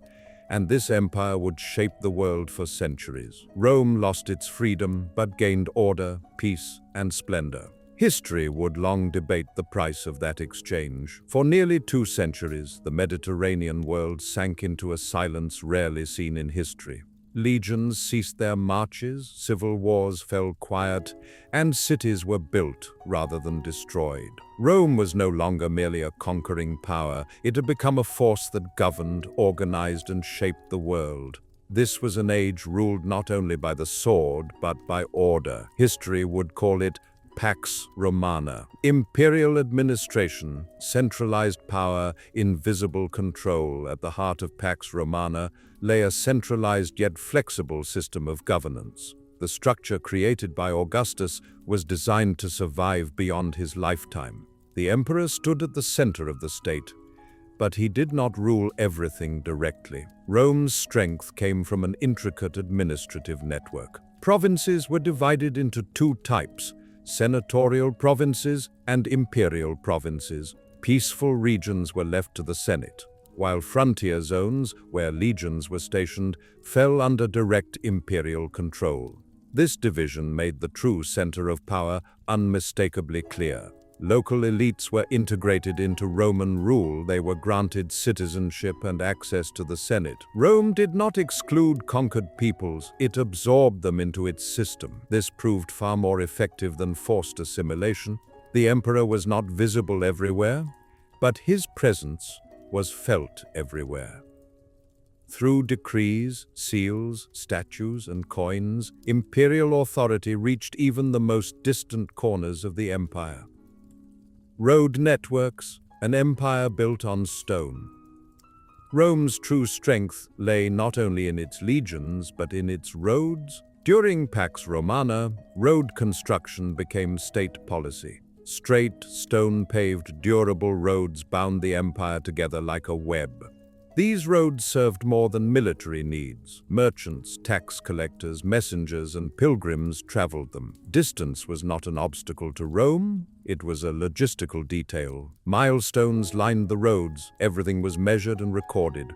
and this empire would shape the world for centuries. Rome lost its freedom, but gained order, peace, and splendor. History would long debate the price of that exchange. For nearly 2 centuries, the Mediterranean world sank into a silence rarely seen in history. Legions ceased their marches, civil wars fell quiet, and cities were built rather than destroyed. Rome was no longer merely a conquering power. It had become a force that governed, organized, and shaped the world. This was an age ruled not only by the sword, but by order. History would call it Pax Romana. Imperial administration, centralized power, invisible control. At the heart of Pax Romana lay a centralized yet flexible system of governance. The structure created by Augustus was designed to survive beyond his lifetime. The emperor stood at the center of the state, but he did not rule everything directly. Rome's strength came from an intricate administrative network. Provinces were divided into 2 types: senatorial provinces and imperial provinces. Peaceful regions were left to the Senate, while frontier zones, where legions were stationed, fell under direct imperial control. This division made the true center of power unmistakably clear. Local elites were integrated into Roman rule. They were granted citizenship and access to the Senate. Rome did not exclude conquered peoples, it absorbed them into its system. This proved far more effective than forced assimilation. The emperor was not visible everywhere, but his presence was felt everywhere. Through decrees, seals, statues, and coins, imperial authority reached even the most distant corners of the empire. Road networks, an empire built on stone. Rome's true strength lay not only in its legions, but in its roads. During Pax Romana, road construction became state policy. Straight, stone-paved, durable roads bound the empire together like a web. These roads served more than military needs. Merchants, tax collectors, messengers, and pilgrims traveled them. Distance was not an obstacle to Rome, it was a logistical detail. Milestones lined the roads, everything was measured and recorded.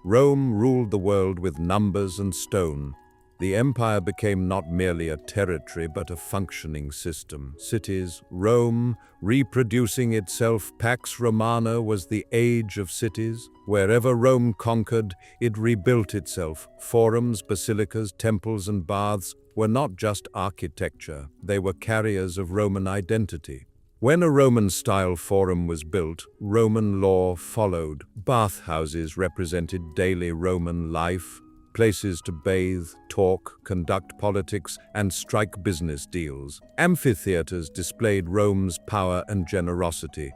Rome ruled the world with numbers and stone. The empire became not merely a territory but a functioning system. Cities, Rome, reproducing itself. Pax Romana was the age of cities. Wherever Rome conquered, it rebuilt itself. Forums, basilicas, temples, and baths were not just architecture, they were carriers of Roman identity. When a Roman-style forum was built, Roman law followed. Bathhouses represented daily Roman life, places to bathe, talk, conduct politics, and strike business deals. Amphitheaters displayed Rome's power and generosity.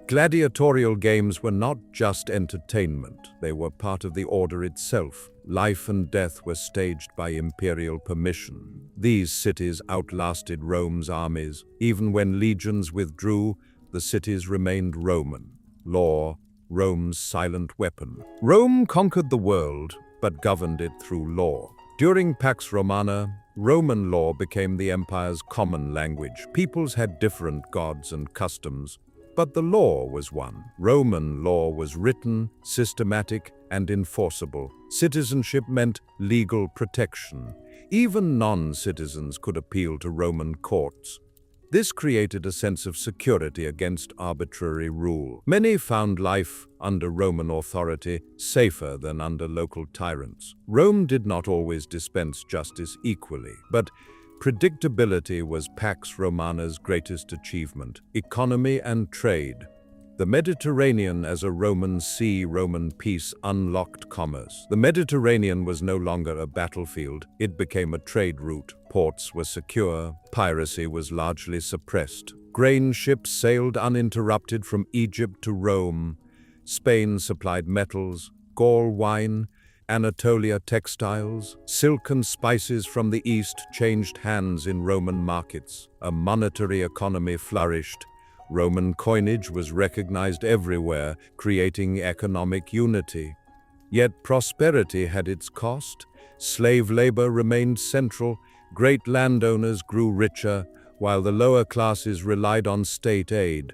Gladiatorial games were not just entertainment, they were part of the order itself. Life and death were staged by imperial permission. These cities outlasted Rome's armies. Even when legions withdrew, the cities remained Roman. Law, Rome's silent weapon. Rome conquered the world, but governed it through law. During Pax Romana, Roman law became the empire's common language. Peoples had different gods and customs, but the law was one. Roman law was written, systematic, and enforceable. Citizenship meant legal protection. Even non-citizens could appeal to Roman courts. This created a sense of security against arbitrary rule. Many found life under Roman authority safer than under local tyrants. Rome did not always dispense justice equally, but predictability was Pax Romana's greatest achievement. Economy and trade. The Mediterranean as a Roman sea, Roman peace unlocked commerce. The Mediterranean was no longer a battlefield, it became a trade route. Ports were secure, piracy was largely suppressed. Grain ships sailed uninterrupted from Egypt to Rome. Spain supplied metals, Gaul wine, Anatolia textiles. Silk and spices from the east changed hands in Roman markets. A monetary economy flourished. Roman coinage was recognized everywhere, creating economic unity. Yet prosperity had its cost. Slave labor remained central. Great landowners grew richer, while the lower classes relied on state aid.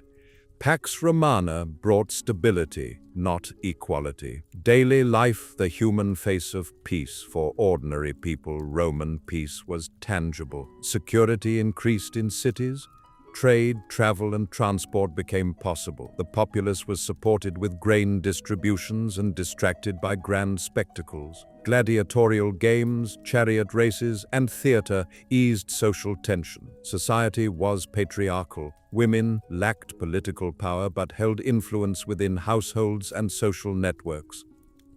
Pax Romana brought stability, not equality. Daily life, the human face of peace. For ordinary people, Roman peace was tangible. Security increased in cities. Trade, travel, and transport became possible. The populace was supported with grain distributions and distracted by grand spectacles. Gladiatorial games, chariot races, and theater eased social tension. Society was patriarchal. Women lacked political power but held influence within households and social networks.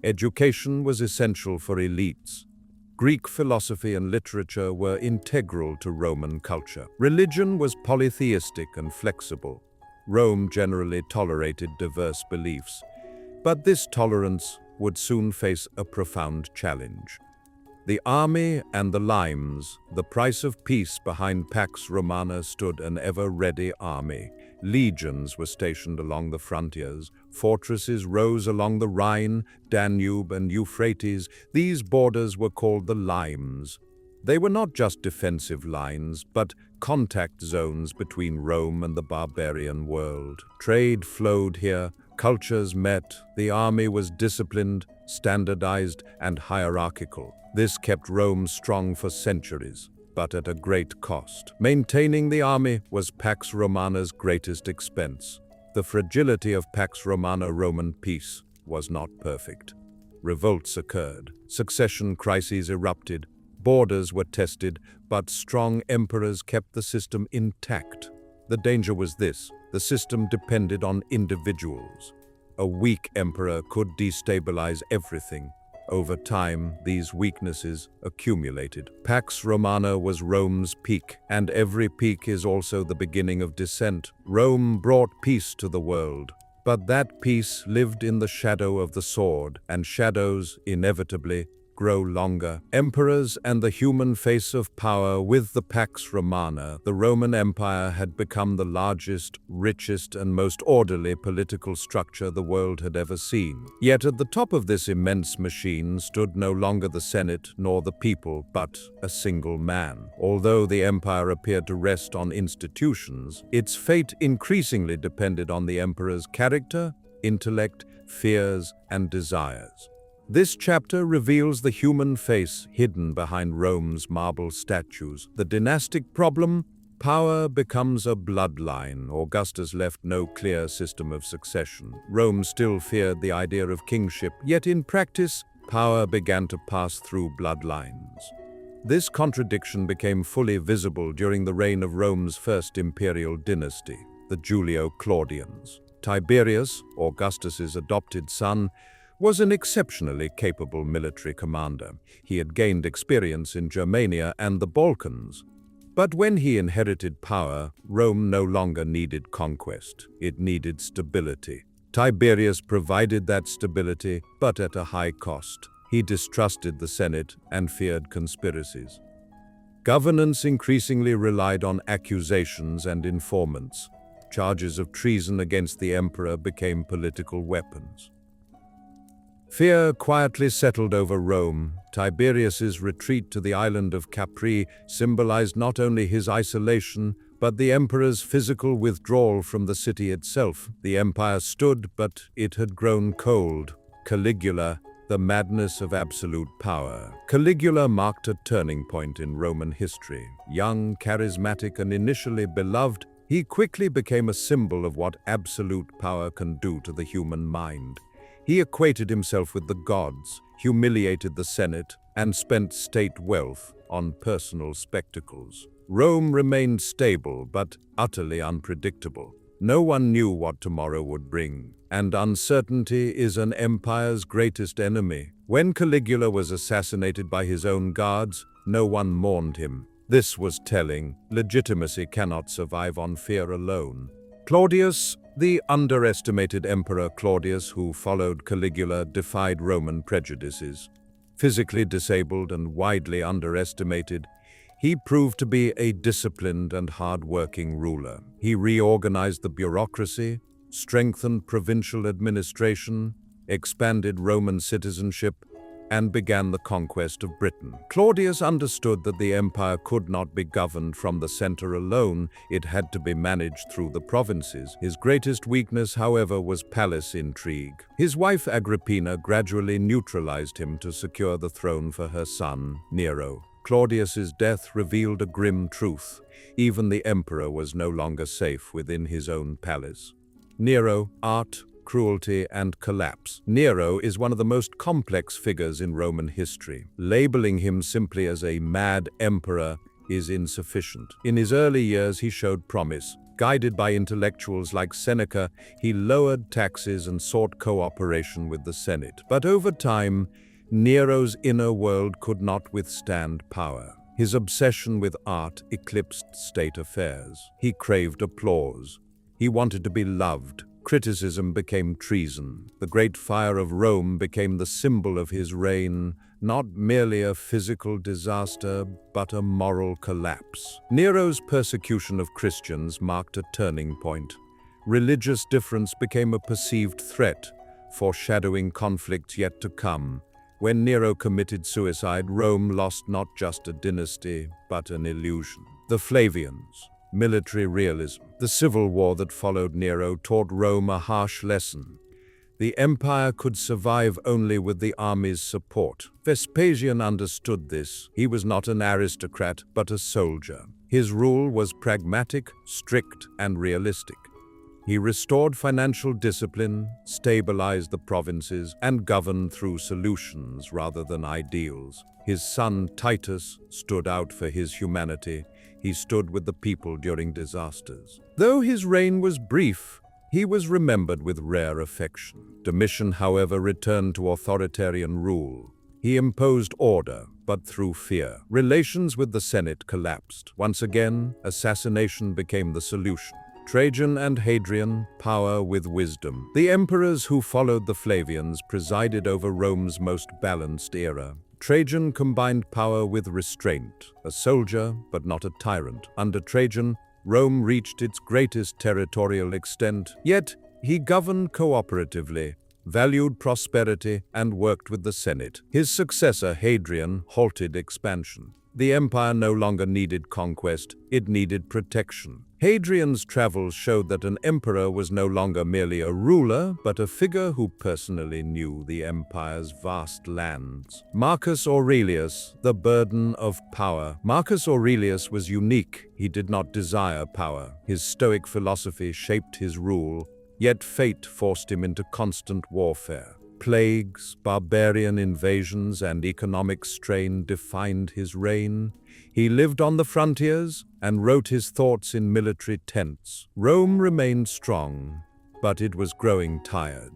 Education was essential for elites. Greek philosophy and literature were integral to Roman culture. Religion was polytheistic and flexible. Rome generally tolerated diverse beliefs, but this tolerance would soon face a profound challenge. The army and the limes, the price of peace. Behind Pax Romana stood an ever-ready army. Legions were stationed along the frontiers. Fortresses rose along the Rhine, Danube, and Euphrates. These borders were called the limes. They were not just defensive lines, but contact zones between Rome and the barbarian world. Trade flowed here, cultures met, the army was disciplined, standardized, and hierarchical. This kept Rome strong for centuries, but at a great cost. Maintaining the army was Pax Romana's greatest expense. The fragility of Pax Romana Roman peace was not perfect. Revolts occurred, succession crises erupted, borders were tested, but strong emperors kept the system intact. The danger was this: the system depended on individuals. A weak emperor could destabilize everything. Over time, these weaknesses accumulated. Pax Romana was Rome's peak, and every peak is also the beginning of descent. Rome brought peace to the world, but that peace lived in the shadow of the sword, and shadows, inevitably, grow longer. Emperors and the human face of power. With the Pax Romana, the Roman Empire had become the largest, richest, and most orderly political structure the world had ever seen. Yet at the top of this immense machine stood no longer the Senate nor the people, but a single man. Although the empire appeared to rest on institutions, its fate increasingly depended on the emperor's character, intellect, fears, and desires. This chapter reveals the human face hidden behind Rome's marble statues. The dynastic problem: power becomes a bloodline. Augustus left no clear system of succession. Rome still feared the idea of kingship, yet in practice, power began to pass through bloodlines. This contradiction became fully visible during the reign of Rome's first imperial dynasty, the Julio-Claudians. Tiberius, Augustus's adopted son, was an exceptionally capable military commander. He had gained experience in Germania and the Balkans. But when he inherited power, Rome no longer needed conquest. It needed stability. Tiberius provided that stability, but at a high cost. He distrusted the Senate and feared conspiracies. Governance increasingly relied on accusations and informants. Charges of treason against the emperor became political weapons. Fear quietly settled over Rome. Tiberius's retreat to the island of Capri symbolized not only his isolation, but the emperor's physical withdrawal from the city itself. The empire stood, but it had grown cold. Caligula, the madness of absolute power. Caligula marked a turning point in Roman history. Young, charismatic, and initially beloved, he quickly became a symbol of what absolute power can do to the human mind. He equated himself with the gods, humiliated the Senate, and spent state wealth on personal spectacles. Rome remained stable but utterly unpredictable. No one knew what tomorrow would bring, and uncertainty is an empire's greatest enemy. When Caligula was assassinated by his own guards, no one mourned him. This was telling. Legitimacy cannot survive on fear alone. Claudius, the underestimated Emperor Claudius, who followed Caligula, defied Roman prejudices. Physically disabled and widely underestimated, he proved to be a disciplined and hard-working ruler. He reorganized the bureaucracy, strengthened provincial administration, expanded Roman citizenship, and began the conquest of Britain. Claudius understood that the empire could not be governed from the center alone. It had to be managed through the provinces. His greatest weakness, however, was palace intrigue. His wife Agrippina gradually neutralized him to secure the throne for her son, Nero. Claudius's death revealed a grim truth. Even the emperor was no longer safe within his own palace. Nero, art, cruelty, and collapse. Nero is one of the most complex figures in Roman history. Labeling him simply as a mad emperor is insufficient. In his early years, he showed promise. Guided by intellectuals like Seneca, he lowered taxes and sought cooperation with the Senate. But over time, Nero's inner world could not withstand power. His obsession with art eclipsed state affairs. He craved applause. He wanted to be loved. Criticism became treason. The Great Fire of Rome became the symbol of his reign, not merely a physical disaster, but a moral collapse. Nero's persecution of Christians marked a turning point. Religious difference became a perceived threat, foreshadowing conflicts yet to come. When Nero committed suicide, Rome lost not just a dynasty, but an illusion. The Flavians, military realism. The civil war that followed Nero taught Rome a harsh lesson. The empire could survive only with the army's support. Vespasian understood this. He was not an aristocrat, but a soldier. His rule was pragmatic, strict, and realistic. He restored financial discipline, stabilized the provinces, and governed through solutions rather than ideals. His son Titus stood out for his humanity. He stood with the people during disasters. Though his reign was brief, he was remembered with rare affection. Domitian, however, returned to authoritarian rule. He imposed order, but through fear. Relations with the Senate collapsed. Once again, assassination became the solution. Trajan and Hadrian, power with wisdom. The emperors who followed the Flavians presided over Rome's most balanced era. Trajan combined power with restraint, a soldier but not a tyrant. Under Trajan, Rome reached its greatest territorial extent, yet he governed cooperatively, valued prosperity, and worked with the Senate. His successor, Hadrian, halted expansion. The empire no longer needed conquest, it needed protection. Hadrian's travels showed that an emperor was no longer merely a ruler, but a figure who personally knew the empire's vast lands. Marcus Aurelius, the burden of power. Marcus Aurelius was unique. He did not desire power. His Stoic philosophy shaped his rule, yet fate forced him into constant warfare. Plagues, barbarian invasions, and economic strain defined his reign. He lived on the frontiers and wrote his thoughts in military tents. Rome remained strong, but it was growing tired.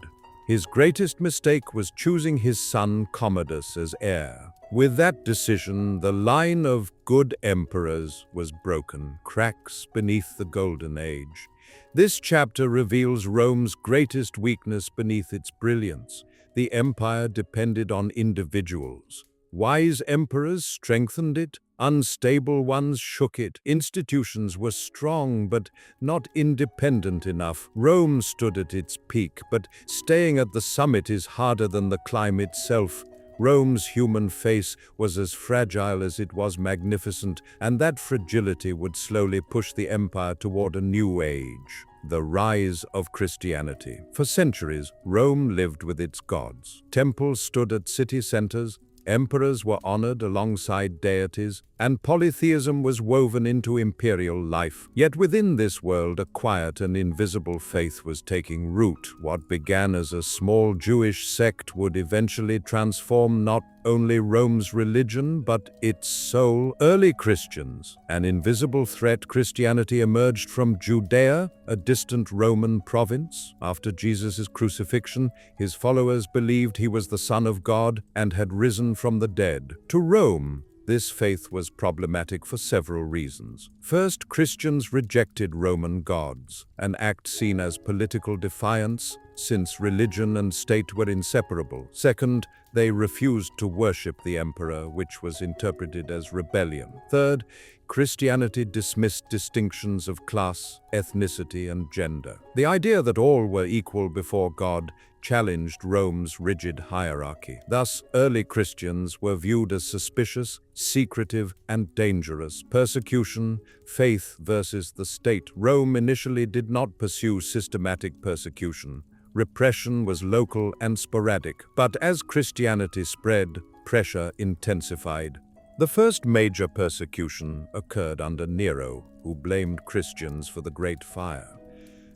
His greatest mistake was choosing his son Commodus as heir. With that decision, the line of good emperors was broken, cracks beneath the Golden Age. This chapter reveals Rome's greatest weakness beneath its brilliance. The empire depended on individuals. Wise emperors strengthened it, unstable ones shook it. Institutions were strong, but not independent enough. Rome stood at its peak, but staying at the summit is harder than the climb itself. Rome's human face was as fragile as it was magnificent, and that fragility would slowly push the empire toward a new age. The rise of Christianity. For centuries, Rome lived with its gods. Temples stood at city centers, emperors were honored alongside deities, and polytheism was woven into imperial life. Yet within this world, a quiet and invisible faith was taking root. What began as a small Jewish sect would eventually transform not only Rome's religion, but its soul. Early Christians, an invisible threat. Christianity emerged from Judea, a distant Roman province. After Jesus' crucifixion, his followers believed he was the Son of God and had risen from the dead. To Rome, this faith was problematic for several reasons. First, Christians rejected Roman gods, an act seen as political defiance, since religion and state were inseparable. Second, they refused to worship the emperor, which was interpreted as rebellion. Third, Christianity dismissed distinctions of class, ethnicity, and gender. The idea that all were equal before God challenged Rome's rigid hierarchy. Thus, early Christians were viewed as suspicious, secretive, and dangerous. Persecution, faith versus the state. Rome initially did not pursue systematic persecution. Repression was local and sporadic, but as Christianity spread, pressure intensified. The first major persecution occurred under Nero, who blamed Christians for the Great Fire.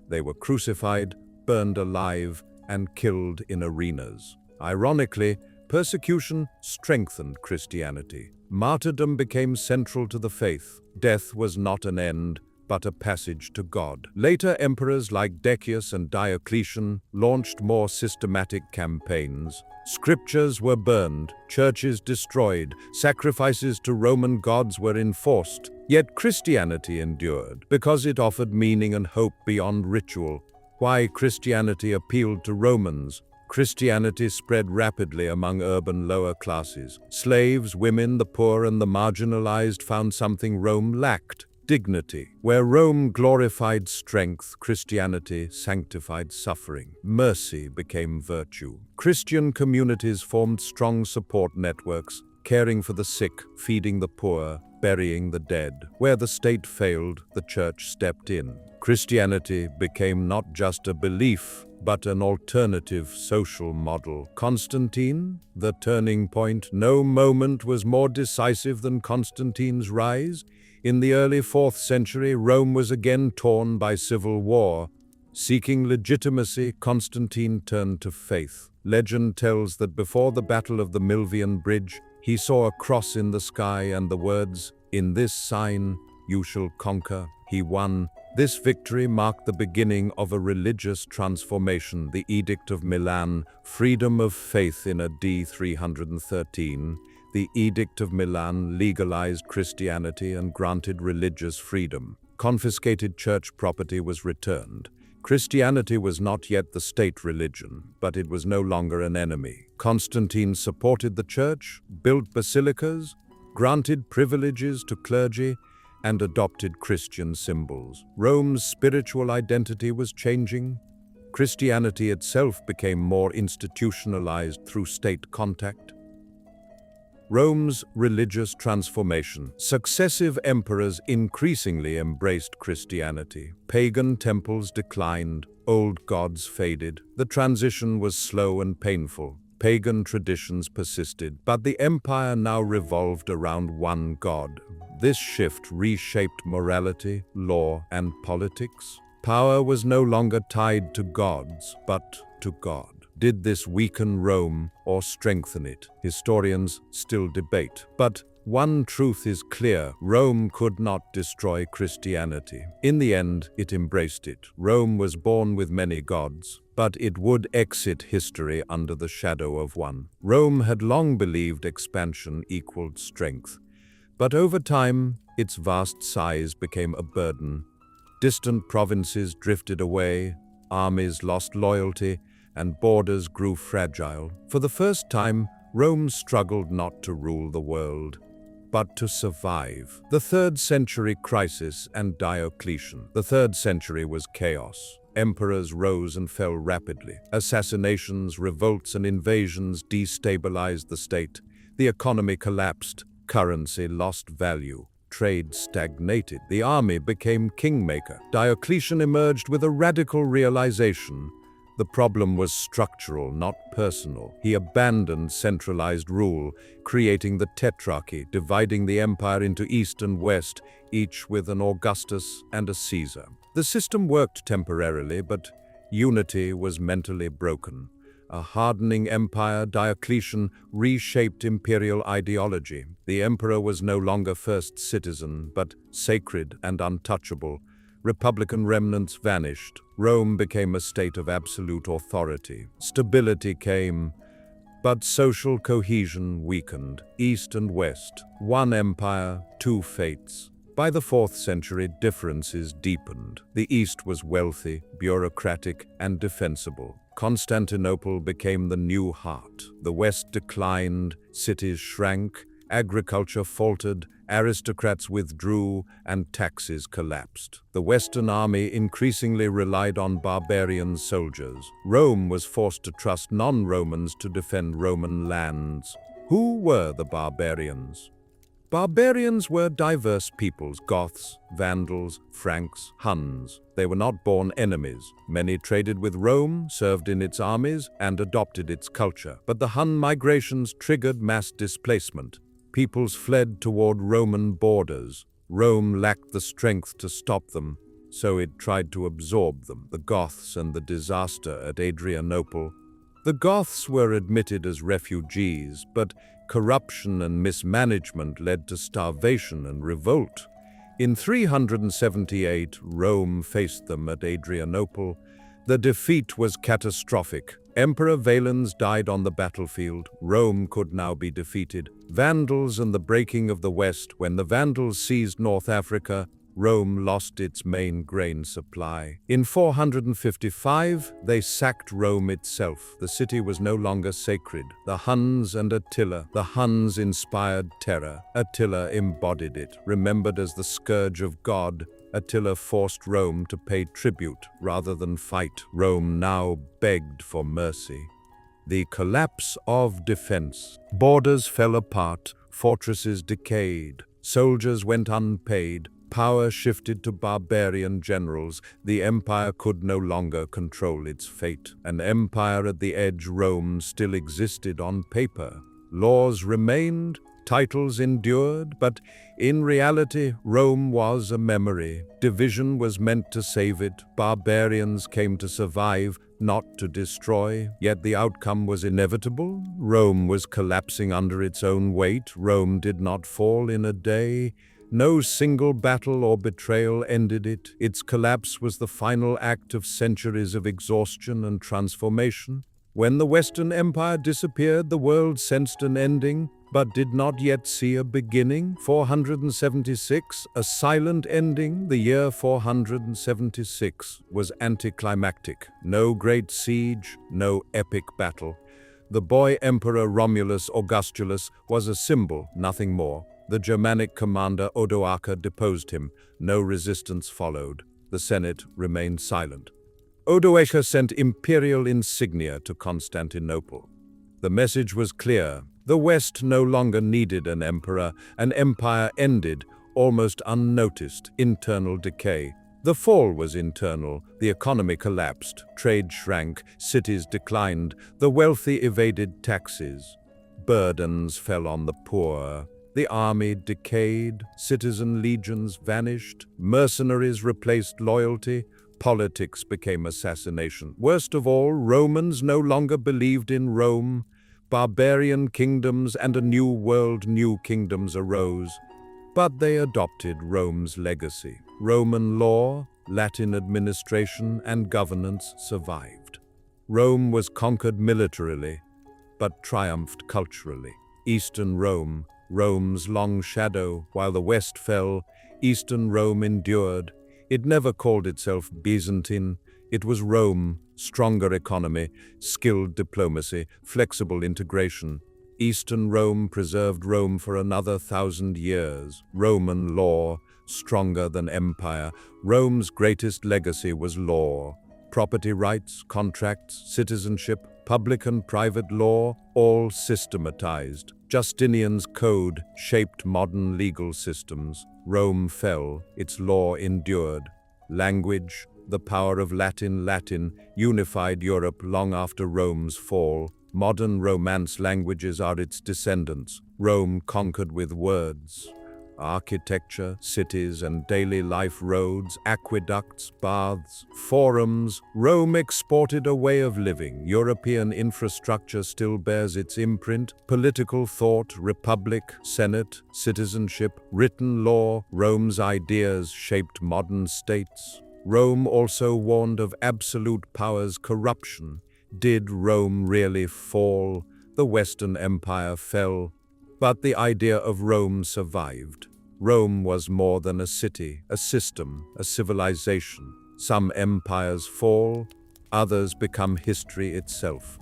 They were crucified, burned alive, and killed in arenas. Ironically, persecution strengthened Christianity. Martyrdom became central to the faith. Death was not an end, but a passage to God. Later emperors like Decius and Diocletian launched more systematic campaigns. Scriptures were burned, churches destroyed, sacrifices to Roman gods were enforced. Yet Christianity endured, because it offered meaning and hope beyond ritual. Why Christianity appealed to Romans? Christianity spread rapidly among urban lower classes. Slaves, women, the poor, and the marginalized found something Rome lacked: dignity. Where Rome glorified strength, Christianity sanctified suffering. Mercy became virtue. Christian communities formed strong support networks, caring for the sick, feeding the poor, burying the dead. Where the state failed, the church stepped in. Christianity became not just a belief, but an alternative social model. Constantine, the turning point. No moment was more decisive than Constantine's rise. In the early 4th century, Rome was again torn by civil war. Seeking legitimacy, Constantine turned to faith. Legend tells that before the Battle of the Milvian Bridge, he saw a cross in the sky and the words, "In this sign you shall conquer." He won. This victory marked the beginning of a religious transformation. The Edict of Milan, freedom of faith in AD 313. The Edict of Milan legalized Christianity and granted religious freedom. Confiscated church property was returned. Christianity was not yet the state religion, but it was no longer an enemy. Constantine supported the church, built basilicas, granted privileges to clergy, and adopted Christian symbols. Rome's spiritual identity was changing. Christianity itself became more institutionalized through state contact. Rome's religious transformation. Successive emperors increasingly embraced Christianity. Pagan temples declined, old gods faded. The transition was slow and painful. Pagan traditions persisted, but the empire now revolved around one god. This shift reshaped morality, law, and politics. Power was no longer tied to gods, but to God. Did this weaken Rome or strengthen it? Historians still debate. But one truth is clear: Rome could not destroy Christianity. In the end, it embraced it. Rome was born with many gods, but it would exit history under the shadow of one. Rome had long believed expansion equaled strength, but over time, its vast size became a burden. Distant provinces drifted away, armies lost loyalty, and borders grew fragile. For the first time, Rome struggled not to rule the world, but to survive. The 3rd century crisis and Diocletian. The 3rd century was chaos. Emperors rose and fell rapidly. Assassinations, revolts, and invasions destabilized the state. The economy collapsed. Currency lost value. Trade stagnated. The army became kingmaker. Diocletian emerged with a radical realization: the problem was structural, not personal. He abandoned centralized rule, creating the tetrarchy, dividing the empire into east and west, each with an Augustus and a Caesar. The system worked temporarily, but unity was mentally broken. A hardening empire, Diocletian reshaped imperial ideology. The emperor was no longer first citizen, but sacred and untouchable. Republican remnants vanished. Rome became a state of absolute authority. Stability came, but social cohesion weakened. East and West, one empire, two fates. By the 4th century, differences deepened. The East was wealthy, bureaucratic, and defensible. Constantinople became the new heart. The West declined, cities shrank, agriculture faltered, aristocrats withdrew, and taxes collapsed. The Western army increasingly relied on barbarian soldiers. Rome was forced to trust non-Romans to defend Roman lands. Who were the barbarians? Barbarians were diverse peoples: Goths, Vandals, Franks, Huns. They were not born enemies. Many traded with Rome, served in its armies, and adopted its culture. But the Hun migrations triggered mass displacement. Peoples fled toward Roman borders. Rome lacked the strength to stop them, so it tried to absorb them. The Goths and the disaster at Adrianople. The Goths were admitted as refugees, but corruption and mismanagement led to starvation and revolt. In 378, Rome faced them at Adrianople. The defeat was catastrophic. Emperor Valens died on the battlefield. Rome could now be defeated. Vandals and the breaking of the West. When the Vandals seized North Africa, Rome lost its main grain supply. In 455, they sacked Rome itself. The city was no longer sacred. The Huns and Attila. The Huns inspired terror. Attila embodied it. Remembered as the scourge of God, Attila forced Rome to pay tribute rather than fight. Rome now begged for mercy. The collapse of defense. Borders fell apart. Fortresses decayed. Soldiers went unpaid. Power shifted to barbarian generals. The empire could no longer control its fate. An empire at the edge, Rome still existed on paper. Laws remained, titles endured, but in reality, Rome was a memory. Division was meant to save it. Barbarians came to survive, not to destroy. Yet the outcome was inevitable. Rome was collapsing under its own weight. Rome did not fall in a day. No single battle or betrayal ended it. Its collapse was the final act of centuries of exhaustion and transformation. When the Western Empire disappeared, the world sensed an ending, but did not yet see a beginning. 476, a silent ending. The year 476 was anticlimactic. No great siege, no epic battle. The boy Emperor Romulus Augustulus was a symbol, nothing more. The Germanic commander Odoacer deposed him. No resistance followed. The Senate remained silent. Odoacer sent imperial insignia to Constantinople. The message was clear: The West no longer needed an emperor. An empire ended, almost unnoticed, internal decay. The fall was internal. The economy collapsed, trade shrank, cities declined, the wealthy evaded taxes. Burdens fell on the poor. The army decayed, citizen legions vanished, mercenaries replaced loyalty, politics became assassination. Worst of all, Romans no longer believed in Rome. Barbarian kingdoms and a new world, new kingdoms arose. But they adopted Rome's legacy. Roman law, Latin administration, and governance survived. Rome was conquered militarily, but triumphed culturally. Eastern Rome, Rome's long shadow, while the West fell, Eastern Rome endured. It never called itself Byzantine. It was Rome, stronger economy, skilled diplomacy, flexible integration. Eastern Rome preserved Rome for another 1,000 years. Roman law, stronger than empire. Rome's greatest legacy was law. Property rights, contracts, citizenship, public and private law, all systematized. Justinian's code shaped modern legal systems. Rome fell, its law endured. Language, the power of Latin unified Europe long after Rome's fall. Modern Romance languages are its descendants. Rome conquered with words. Architecture, cities and daily life, roads, aqueducts, baths, forums. Rome exported a way of living. European infrastructure still bears its imprint. Political thought, republic, senate, citizenship, written law. Rome's ideas shaped modern states. Rome also warned of absolute power's corruption. Did Rome really fall? The Western Empire fell, but the idea of Rome survived. Rome was more than a city, a system, a civilization. Some empires fall, others become history itself.